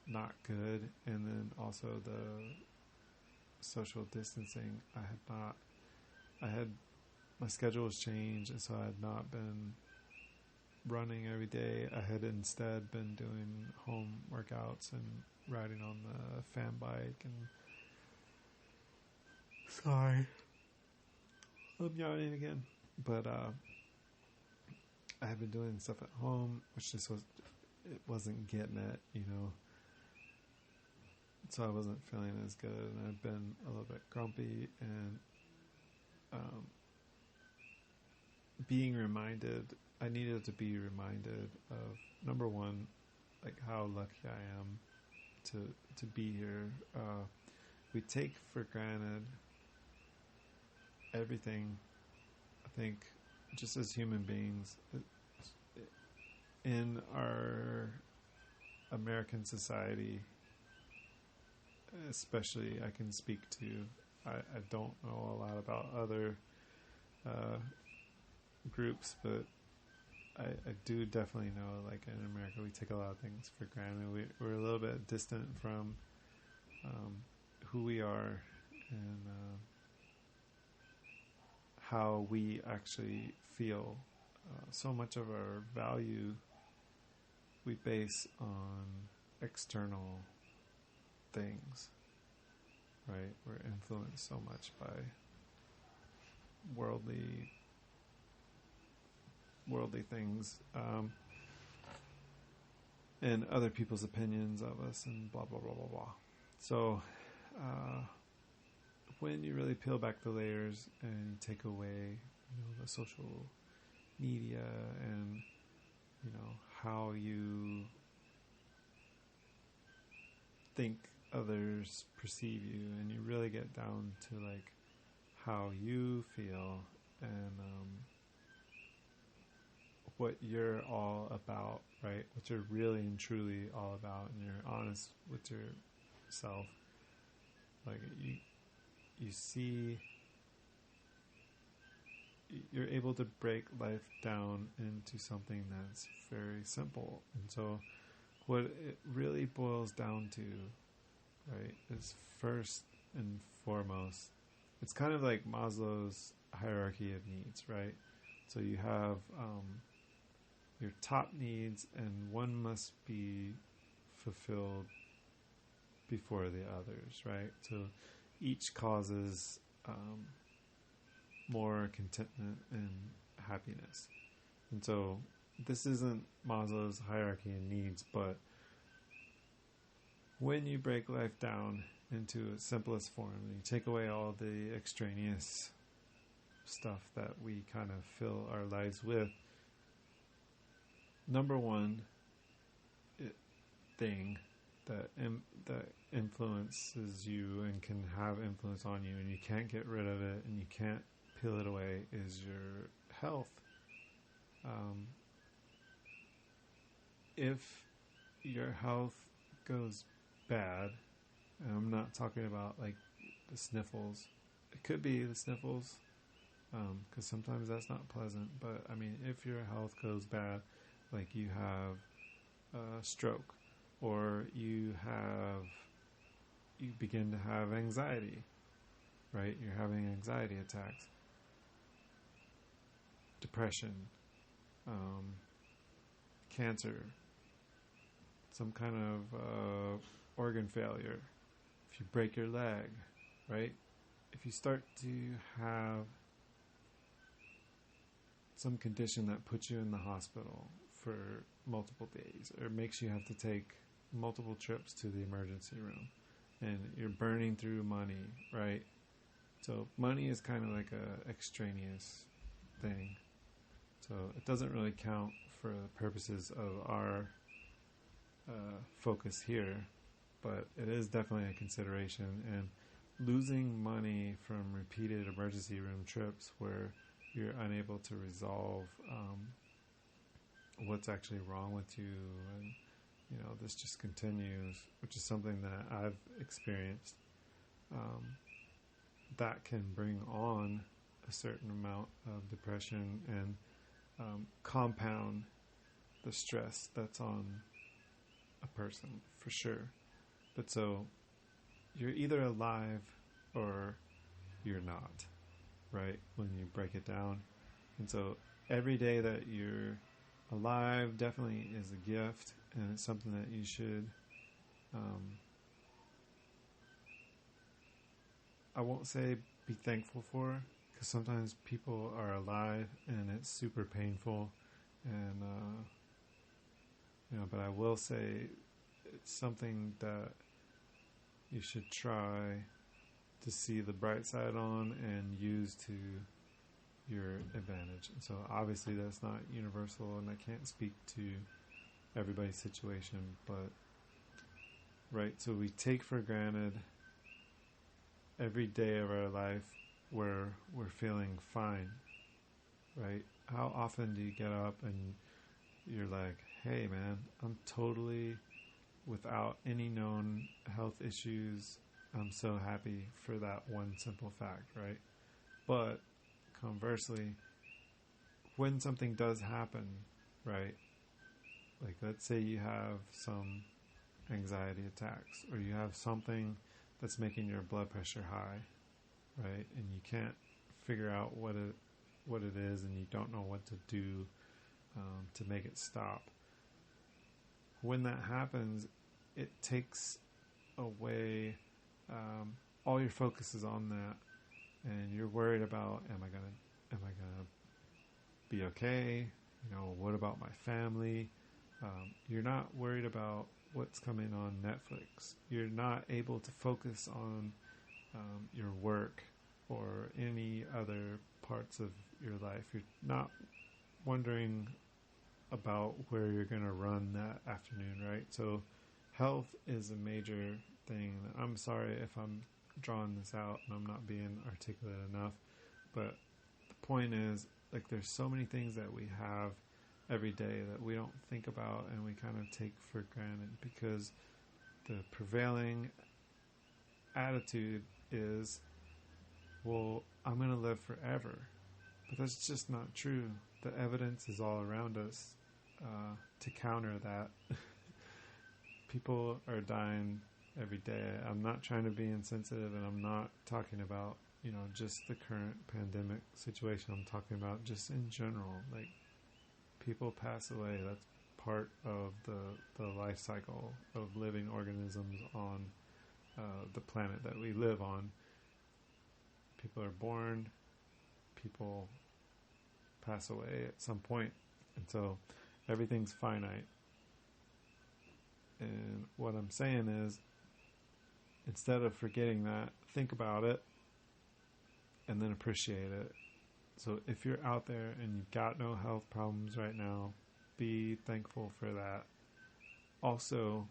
not good, and then also the social distancing, my schedule was changed, and so I had not been running every day. I had instead been doing home workouts and riding on the fan bike, and sorry, I'm yawning again, but I had been doing stuff at home, which it wasn't getting it, so I wasn't feeling as good, and I've been a little bit grumpy, and I needed to be reminded of, number one, like how lucky I am to be here. We take for granted everything, I think, just as human beings. In our American society, especially, I can speak to, I don't know a lot about other groups, but I do definitely know, like, in America, we take a lot of things for granted. We're a little bit distant from who we are, and how we actually feel. So much of our value we base on external things, right? We're influenced so much by worldly things, and other people's opinions of us, and blah blah blah blah blah. So when you really peel back the layers and you take away, the social media, and how you think others perceive you, and you really get down to like how you feel, and what you're all about, right? What you're really and truly all about, and you're honest with yourself. Like you see, you're able to break life down into something that's very simple. And so what it really boils down to, right, is first and foremost, it's kind of like Maslow's hierarchy of needs, right? So you have your top needs, and one must be fulfilled before the others, right? So each causes more contentment and happiness. And so this isn't Maslow's hierarchy of needs, but when you break life down into its simplest form, and you take away all the extraneous stuff that we kind of fill our lives with, number one thing that influences you and can have influence on you, and you can't get rid of it, and you can't peel it away, is your health. If your health goes bad, and I'm not talking about like the sniffles, it could be the sniffles, because sometimes that's not pleasant, but I mean, if your health goes bad, like you have a stroke, or you begin to have anxiety, right? You're having anxiety attacks, depression, cancer, some kind of organ failure, if you break your leg, right? if you start to have some condition that puts you in the hospital for multiple days or makes you have to take multiple trips to the emergency room and you're burning through money, right? So money is kind of like a extraneous thing. So it doesn't really count for the purposes of our focus here, but it is definitely a consideration. And losing money from repeated emergency room trips where you're unable to resolve what's actually wrong with you, and this just continues, which is something that I've experienced. That can bring on a certain amount of depression and compound the stress that's on a person, for sure. But so you're either alive or you're not, right? When you break it down. And so every day that you're alive definitely is a gift, and it's something that you should I won't say be thankful for, because sometimes people are alive and it's super painful, and but I will say it's something that you should try to see the bright side on and use to your advantage. And so obviously that's not universal, and I can't speak to everybody's situation, but right, so we take for granted every day of our life where we're feeling fine, right? How often do you get up and you're like, hey man, I'm totally without any known health issues. I'm so happy for that one simple fact, right? But conversely, when something does happen, right? Like let's say you have some anxiety attacks, or you have something that's making your blood pressure high, right? And you can't figure out what it is, and you don't know what to do to make it stop. When that happens, it takes away all your focus is on that, and you're worried about, am I gonna be okay? What about my family? You're not worried about what's coming on Netflix. You're not able to focus on your work or any other parts of your life. You're not wondering about where you're going to run that afternoon, right? So health is a major thing. I'm sorry if I'm drawing this out and I'm not being articulate enough, but the point is, like, there's so many things that we have every day that we don't think about and we kind of take for granted, because the prevailing attitude is, well, I'm going to live forever. But that's just not true. The evidence is all around us to counter that. People are dying every day. I'm not trying to be insensitive, and I'm not talking about, just the current pandemic situation. I'm talking about just in general. Like, people pass away. That's part of the life cycle of living organisms on the planet that we live on. People are born, people pass away at some point, and so everything's finite. And what I'm saying is, instead of forgetting that, think about it and then appreciate it. So if you're out there and you've got no health problems right now, be thankful for that. Also,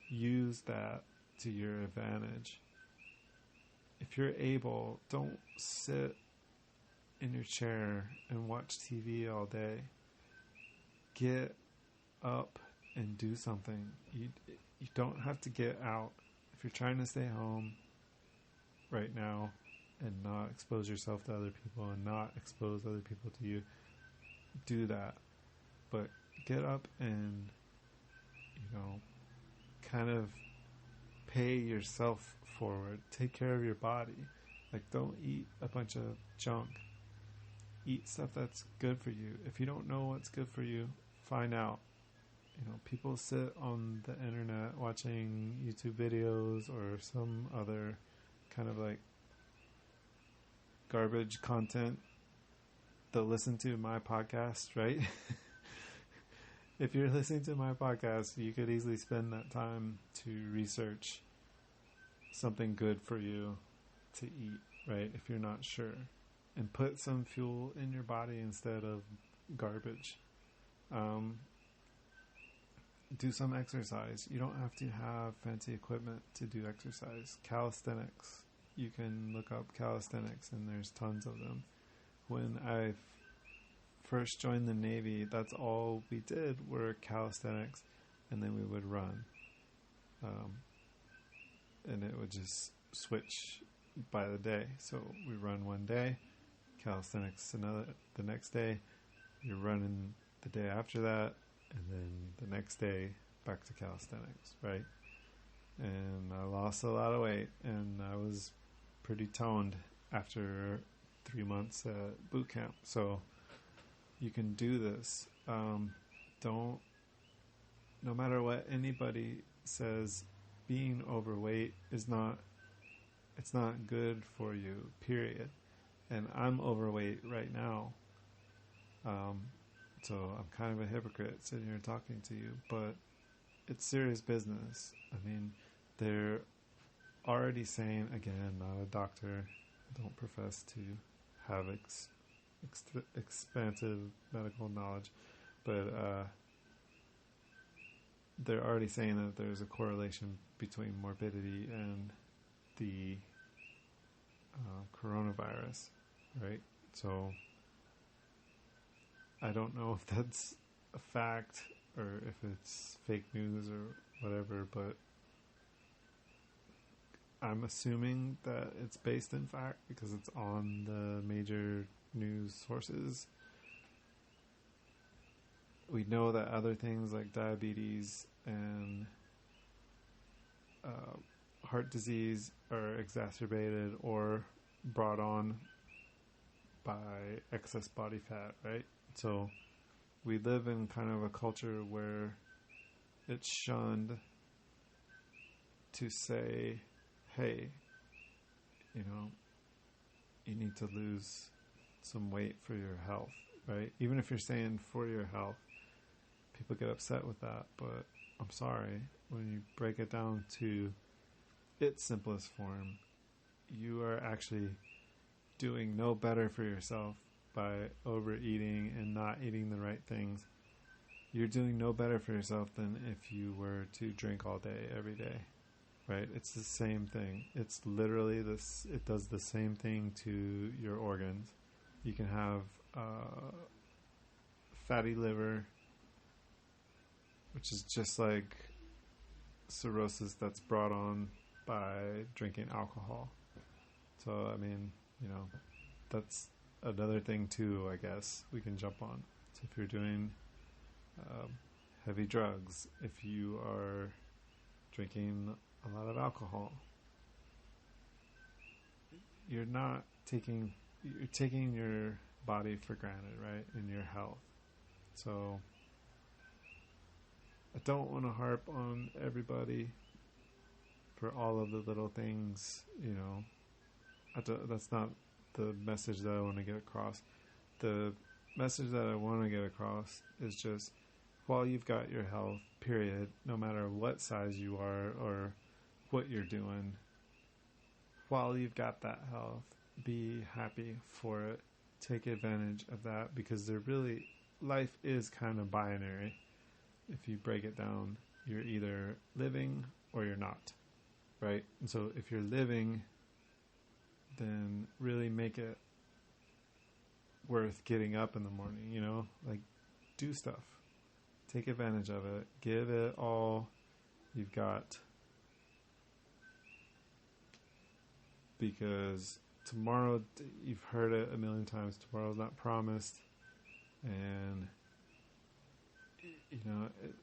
use that to your advantage. If you're able, don't sit in your chair and watch TV all day. Get up and do something. You don't have to get out. If you're trying to stay home right now and not expose yourself to other people and not expose other people to you, do that. But get up and, kind of pay yourself forward. Take care of your body. Like, don't eat a bunch of junk. Eat stuff that's good for you. If you don't know what's good for you, find out. People sit on the internet watching YouTube videos or some other kind of like garbage content that listen to my podcast, right? If you're listening to my podcast, you could easily spend that time to research something good for you to eat, right? If you're not sure, and put some fuel in your body instead of garbage. Do some exercise. You don't have to have fancy equipment to do exercise. Calisthenics. You can look up calisthenics, and there's tons of them. When I first joined the Navy, that's all we did were calisthenics, and then we would run. And it would just switch by the day. So we run one day, calisthenics the next day, you're running the day after that, and then the next day back to calisthenics, right? And I lost a lot of weight, and I was pretty toned after 3 months at boot camp. So you can do this. No matter what anybody says, being overweight it's not good for you, period. And I'm overweight right now. So I'm kind of a hypocrite sitting here talking to you, but it's serious business. I mean, they're already saying, again, not a doctor, don't profess to have expansive medical knowledge, but they're already saying that there's a correlation between morbidity and the coronavirus, right? So I don't know if that's a fact or if it's fake news or whatever, but I'm assuming that it's based in fact because it's on the major news sources. We know that other things like diabetes and heart disease are exacerbated or brought on by excess body fat, right? So we live in kind of a culture where it's shunned to say, hey, you need to lose some weight for your health, right? Even if you're saying for your health, people get upset with that, but I'm sorry, when you break it down to its simplest form, you are actually doing no better for yourself by overeating and not eating the right things. You're doing no better for yourself than if you were to drink all day, every day, right? It's the same thing. It's literally this. It does the same thing to your organs. You can have fatty liver, which is just like cirrhosis that's brought on by drinking alcohol. So, I mean, that's another thing too, I guess, we can jump on. So if you're doing heavy drugs, if you are drinking a lot of alcohol, you're taking your body for granted, right? And your health. So I don't want to harp on everybody for all of the little things, that's not the message that I want to get across. The message that I want to get across is just, while you've got your health, period, no matter what size you are or what you're doing, while you've got that health, be happy for it. Take advantage of that, because life is kind of binary. If you break it down, you're either living or you're not, right? And so if you're living, then really make it worth getting up in the morning, like do stuff. Take advantage of it. Give it all you've got. Because tomorrow, you've heard it a million times, tomorrow's not promised. And,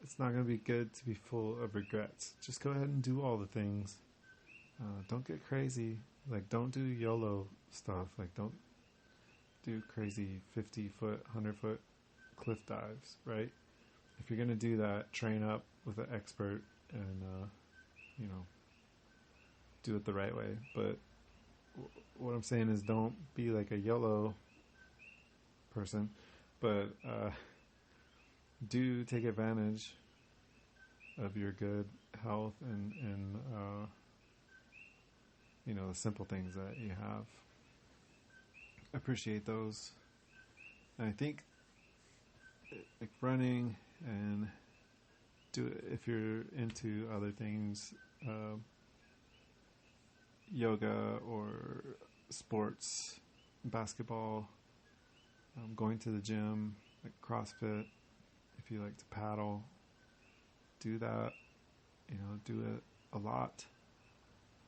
it's not going to be good to be full of regrets. Just go ahead and do all the things. Don't get crazy. Like, don't do YOLO stuff. Like, don't do crazy 50-foot, 100-foot cliff dives, right? If you're going to do that, train up with an expert and, do it the right way. But what I'm saying is don't be like a YOLO person, but do take advantage of your good health and the simple things that you have. Appreciate those. And I think like running and do it if you're into other things, yoga or sports, basketball, going to the gym, like CrossFit. If you like to paddle, do that. Do it a lot.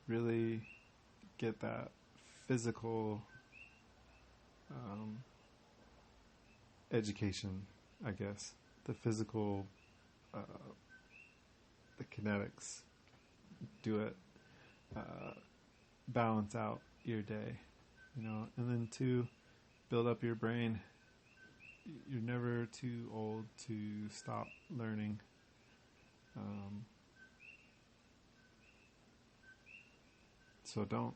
Really get that physical education, I guess. The physical, the kinetics. Do it. Balance out your day, and then to build up your brain. You're never too old to stop learning. So don't.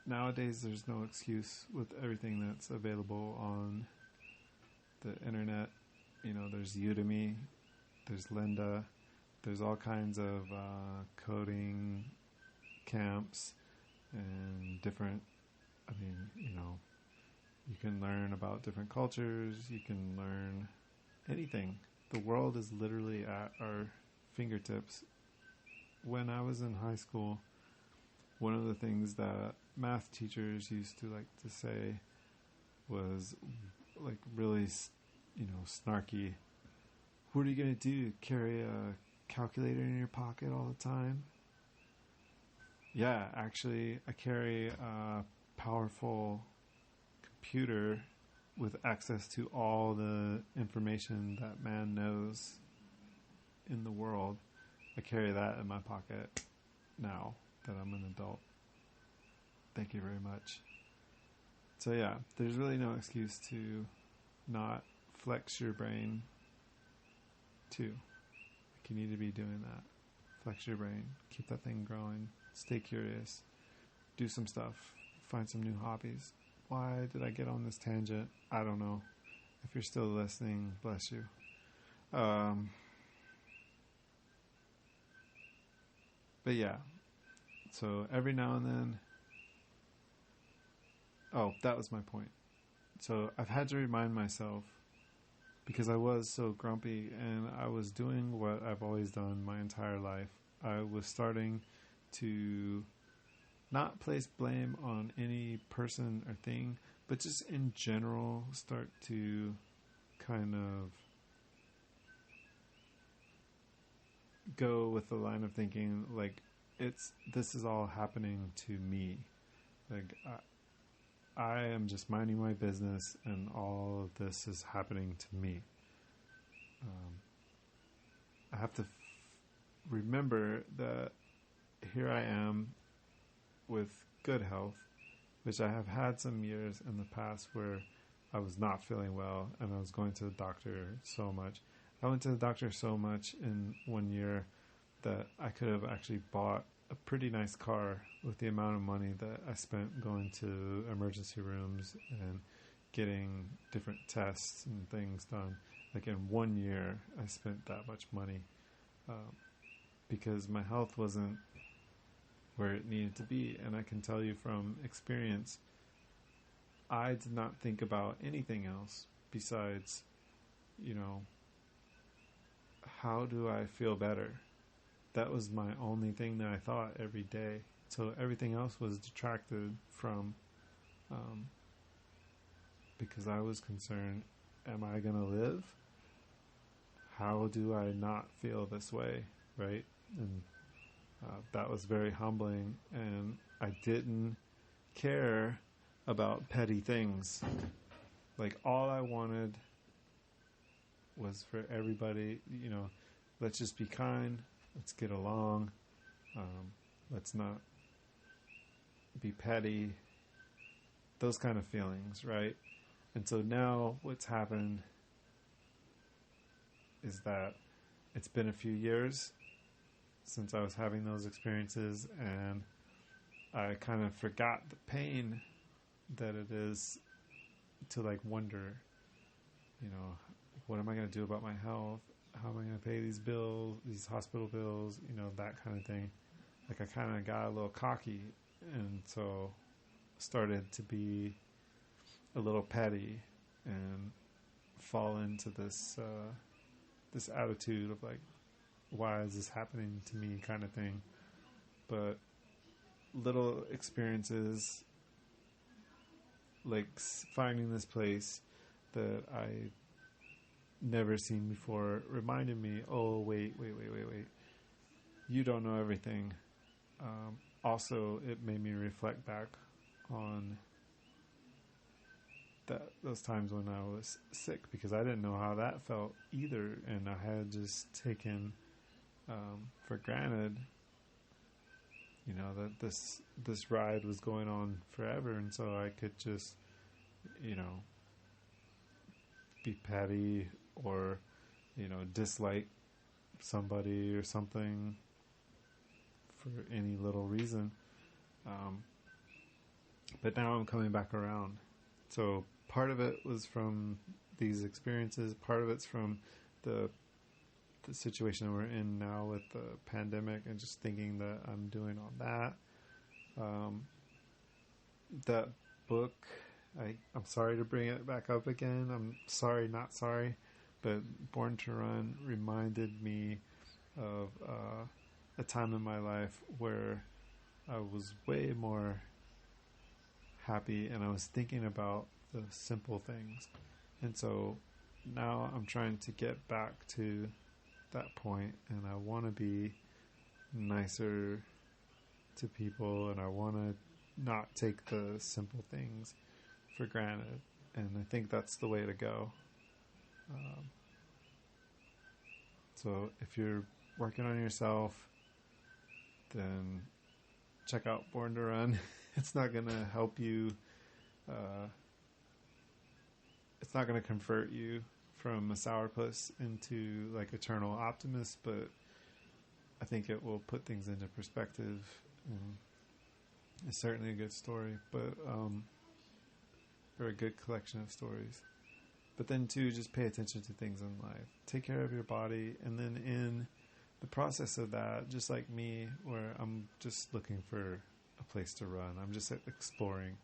Nowadays, there's no excuse with everything that's available on the internet. There's Udemy, there's Lynda, there's all kinds of coding camps and different. You can learn about different cultures. You can learn anything. The world is literally at our fingertips. When I was in high school, one of the things that math teachers used to like to say was like really, snarky. What are you going to do? Carry a calculator in your pocket all the time? Yeah, actually, I carry a powerful computer with access to all the information that man knows in the world. I carry that in my pocket now that I'm an adult. Thank you very much. So yeah, there's really no excuse to not flex your brain too. Like you need to be doing that. Flex your brain. Keep that thing growing. Stay curious. Do some stuff. Find some new hobbies. Why did I get on this tangent? I don't know. If you're still listening, bless you. But yeah. So every now and then. Oh, that was my point. So I've had to remind myself, because I was so grumpy and I was doing what I've always done my entire life. I was starting to not place blame on any person or thing, but just in general start to kind of go with the line of thinking like this is all happening to me. Like I am just minding my business and all of this is happening to me. I have to remember that here I am with good health, which I have had some years in the past where I was not feeling well and I was going to the doctor so much. I went to the doctor so much in 1 year that I could have actually bought a pretty nice car with the amount of money that I spent going to emergency rooms and getting different tests and things done. Like in 1 year, I spent that much money because my health wasn't where it needed to be. And I can tell you from experience, I did not think about anything else besides, how do I feel better? That was my only thing that I thought every day. So everything else was detracted from, because I was concerned, am I going to live? How do I not feel this way, right? And that was very humbling, and I didn't care about petty things. Like all I wanted was for everybody, let's just be kind, let's get along, let's not be petty, those kind of feelings, right? And so now what's happened is that it's been a few years since I was having those experiences, and I kind of forgot the pain that it is to like wonder, you know, what am I going to do about my health? How am I going to pay these bills, these hospital bills, you know, that kind of thing. Like I kind of got a little cocky, and so started to be a little petty and fall into this attitude of like, why is this happening to me, kind of thing. But little experiences, like finding this place that I never seen before, reminded me, oh wait, you don't know everything. Also, it made me reflect back on those times when I was sick, because I didn't know how that felt either, and I had just taken for granted, you know, that this ride was going on forever, and so I could just, you know, be petty or, you know, dislike somebody or something for any little reason. But now I'm coming back around. So part of it was from these experiences. Part of it's from the situation we're in now with the pandemic, and just thinking that I'm doing all that. That book, I'm sorry to bring it back up again. I'm sorry, not sorry. But Born to Run reminded me of a time in my life where I was way more happy, and I was thinking about the simple things. And so now I'm trying to get back to that point, and I want to be nicer to people, and I want to not take the simple things for granted. And I think that's the way to go. So if you're working on yourself, then check out Born to Run. It's not going to help you. It's not going to convert you from a sourpuss into like eternal optimist, but I think it will put things into perspective. And it's certainly a good story, but or a good collection of stories. But then too, just pay attention to things in life. Take care of your body, and then in the process of that, just like me, where I'm just looking for a place to run, I'm just exploring.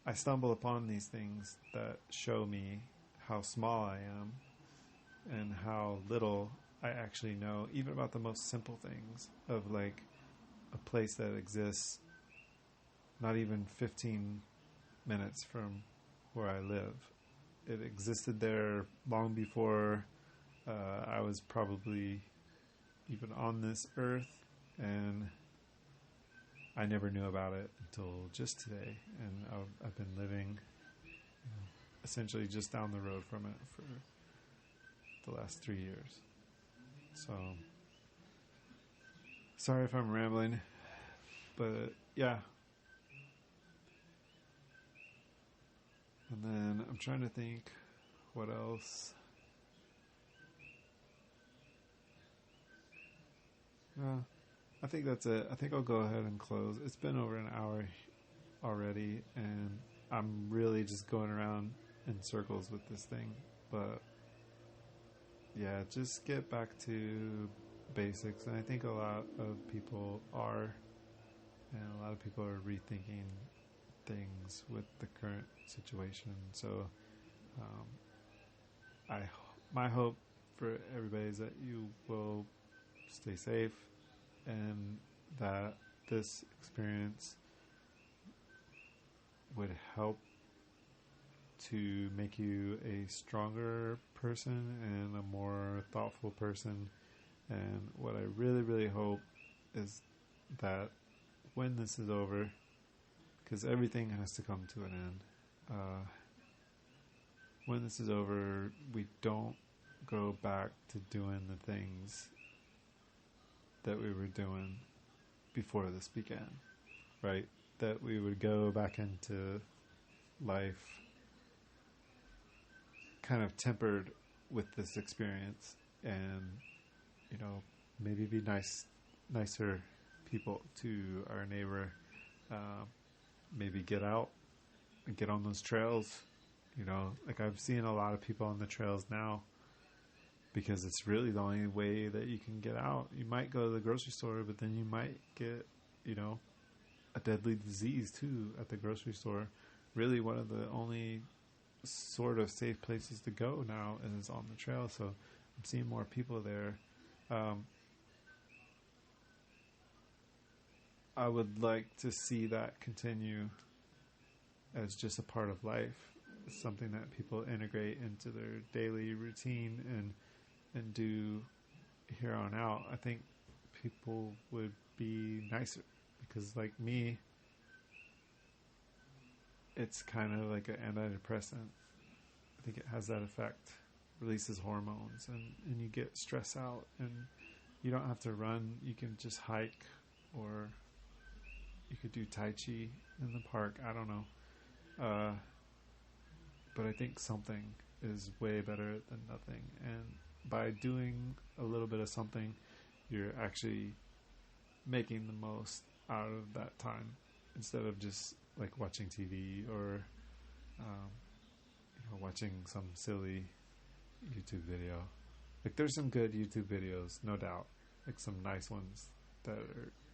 I stumble upon these things that show me how small I am and how little I actually know, even about the most simple things, of like a place that exists not even 15 minutes from where I live. It existed there long before I was probably even on this earth, and I never knew about it until just today. And I've been living, you know, essentially just down the road from it for the last 3 years. So sorry if I'm rambling, but yeah. And then I'm trying to think what else. I think that's it. I think I'll go ahead and close. It's been over an hour already, and I'm really just going around in circles with this thing. But yeah, just get back to basics. And I think a lot of people are, and a lot of people are rethinking things with the current situation. So my hope for everybody is that you will stay safe, and that this experience would help to make you a stronger person and a more thoughtful person. And what I really, really hope is that when this is over, because everything has to come to an end, when this is over, we don't go back to doing the things that we were doing before this began, right? That we would go back into life kind of tempered with this experience, and, you know, maybe be nicer people to our neighbor, uh, maybe get out and get on those trails. Like I've seen a lot of people on the trails now because it's really the only way that you can get out. You might go to the grocery store, but then you might get, a deadly disease too at the grocery store. Really, one of the only sort of safe places to go now is on the trail. So I'm seeing more people there. I would like to see that continue as just a part of life, something that people integrate into their daily routine and do here on out. I think people would be nicer because, like me, it's kind of like an antidepressant. I think it has that effect, releases hormones, and you get stress out, and you don't have to run. You can just hike, or you could do Tai Chi in the park. I don't know. But I think something is way better than nothing. And by doing a little bit of something, you're actually making the most out of that time instead of just like watching TV or watching some silly YouTube video. Like there's some good YouTube videos, no doubt. Like some nice ones that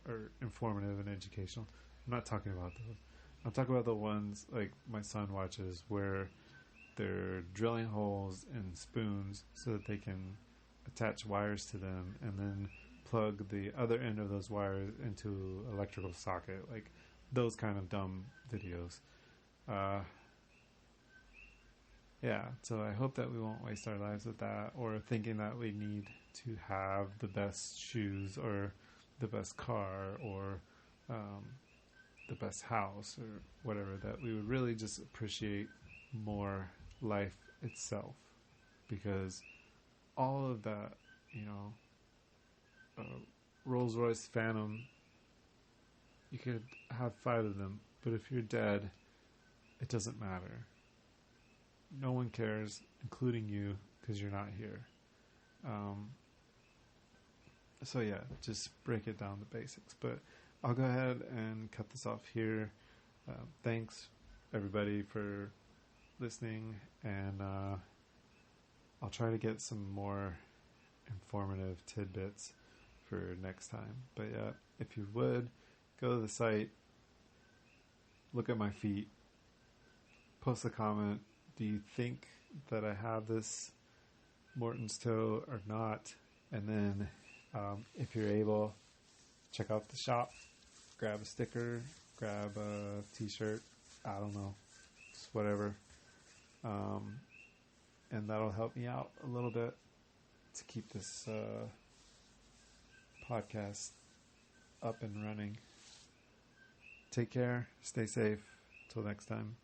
are informative and educational. I'm not talking about those. I'm talking about the ones like my son watches where they're drilling holes in spoons so that they can attach wires to them and then plug the other end of those wires into electrical socket. Like those kind of dumb videos. Yeah, so I hope that we won't waste our lives with that, or thinking that we need to have the best shoes or the best car or the best house or whatever. That we would really just appreciate more life itself, because all of that, Rolls Royce Phantom, you could have 5 of them, but if you're dead, it doesn't matter. No one cares, including you, because you're not here. So yeah, just break it down to basics. But I'll go ahead and cut this off here. Thanks, everybody, for listening, and I'll try to get some more informative tidbits for next time. But yeah, if you would, go to the site, look at my feet, post a comment. Do you think that I have this Morton's toe or not? And then if you're able, check out the shop, grab a sticker, grab a t-shirt, I don't know, just whatever. And that'll help me out a little bit to keep this podcast up and running. Take care, stay safe, till next time.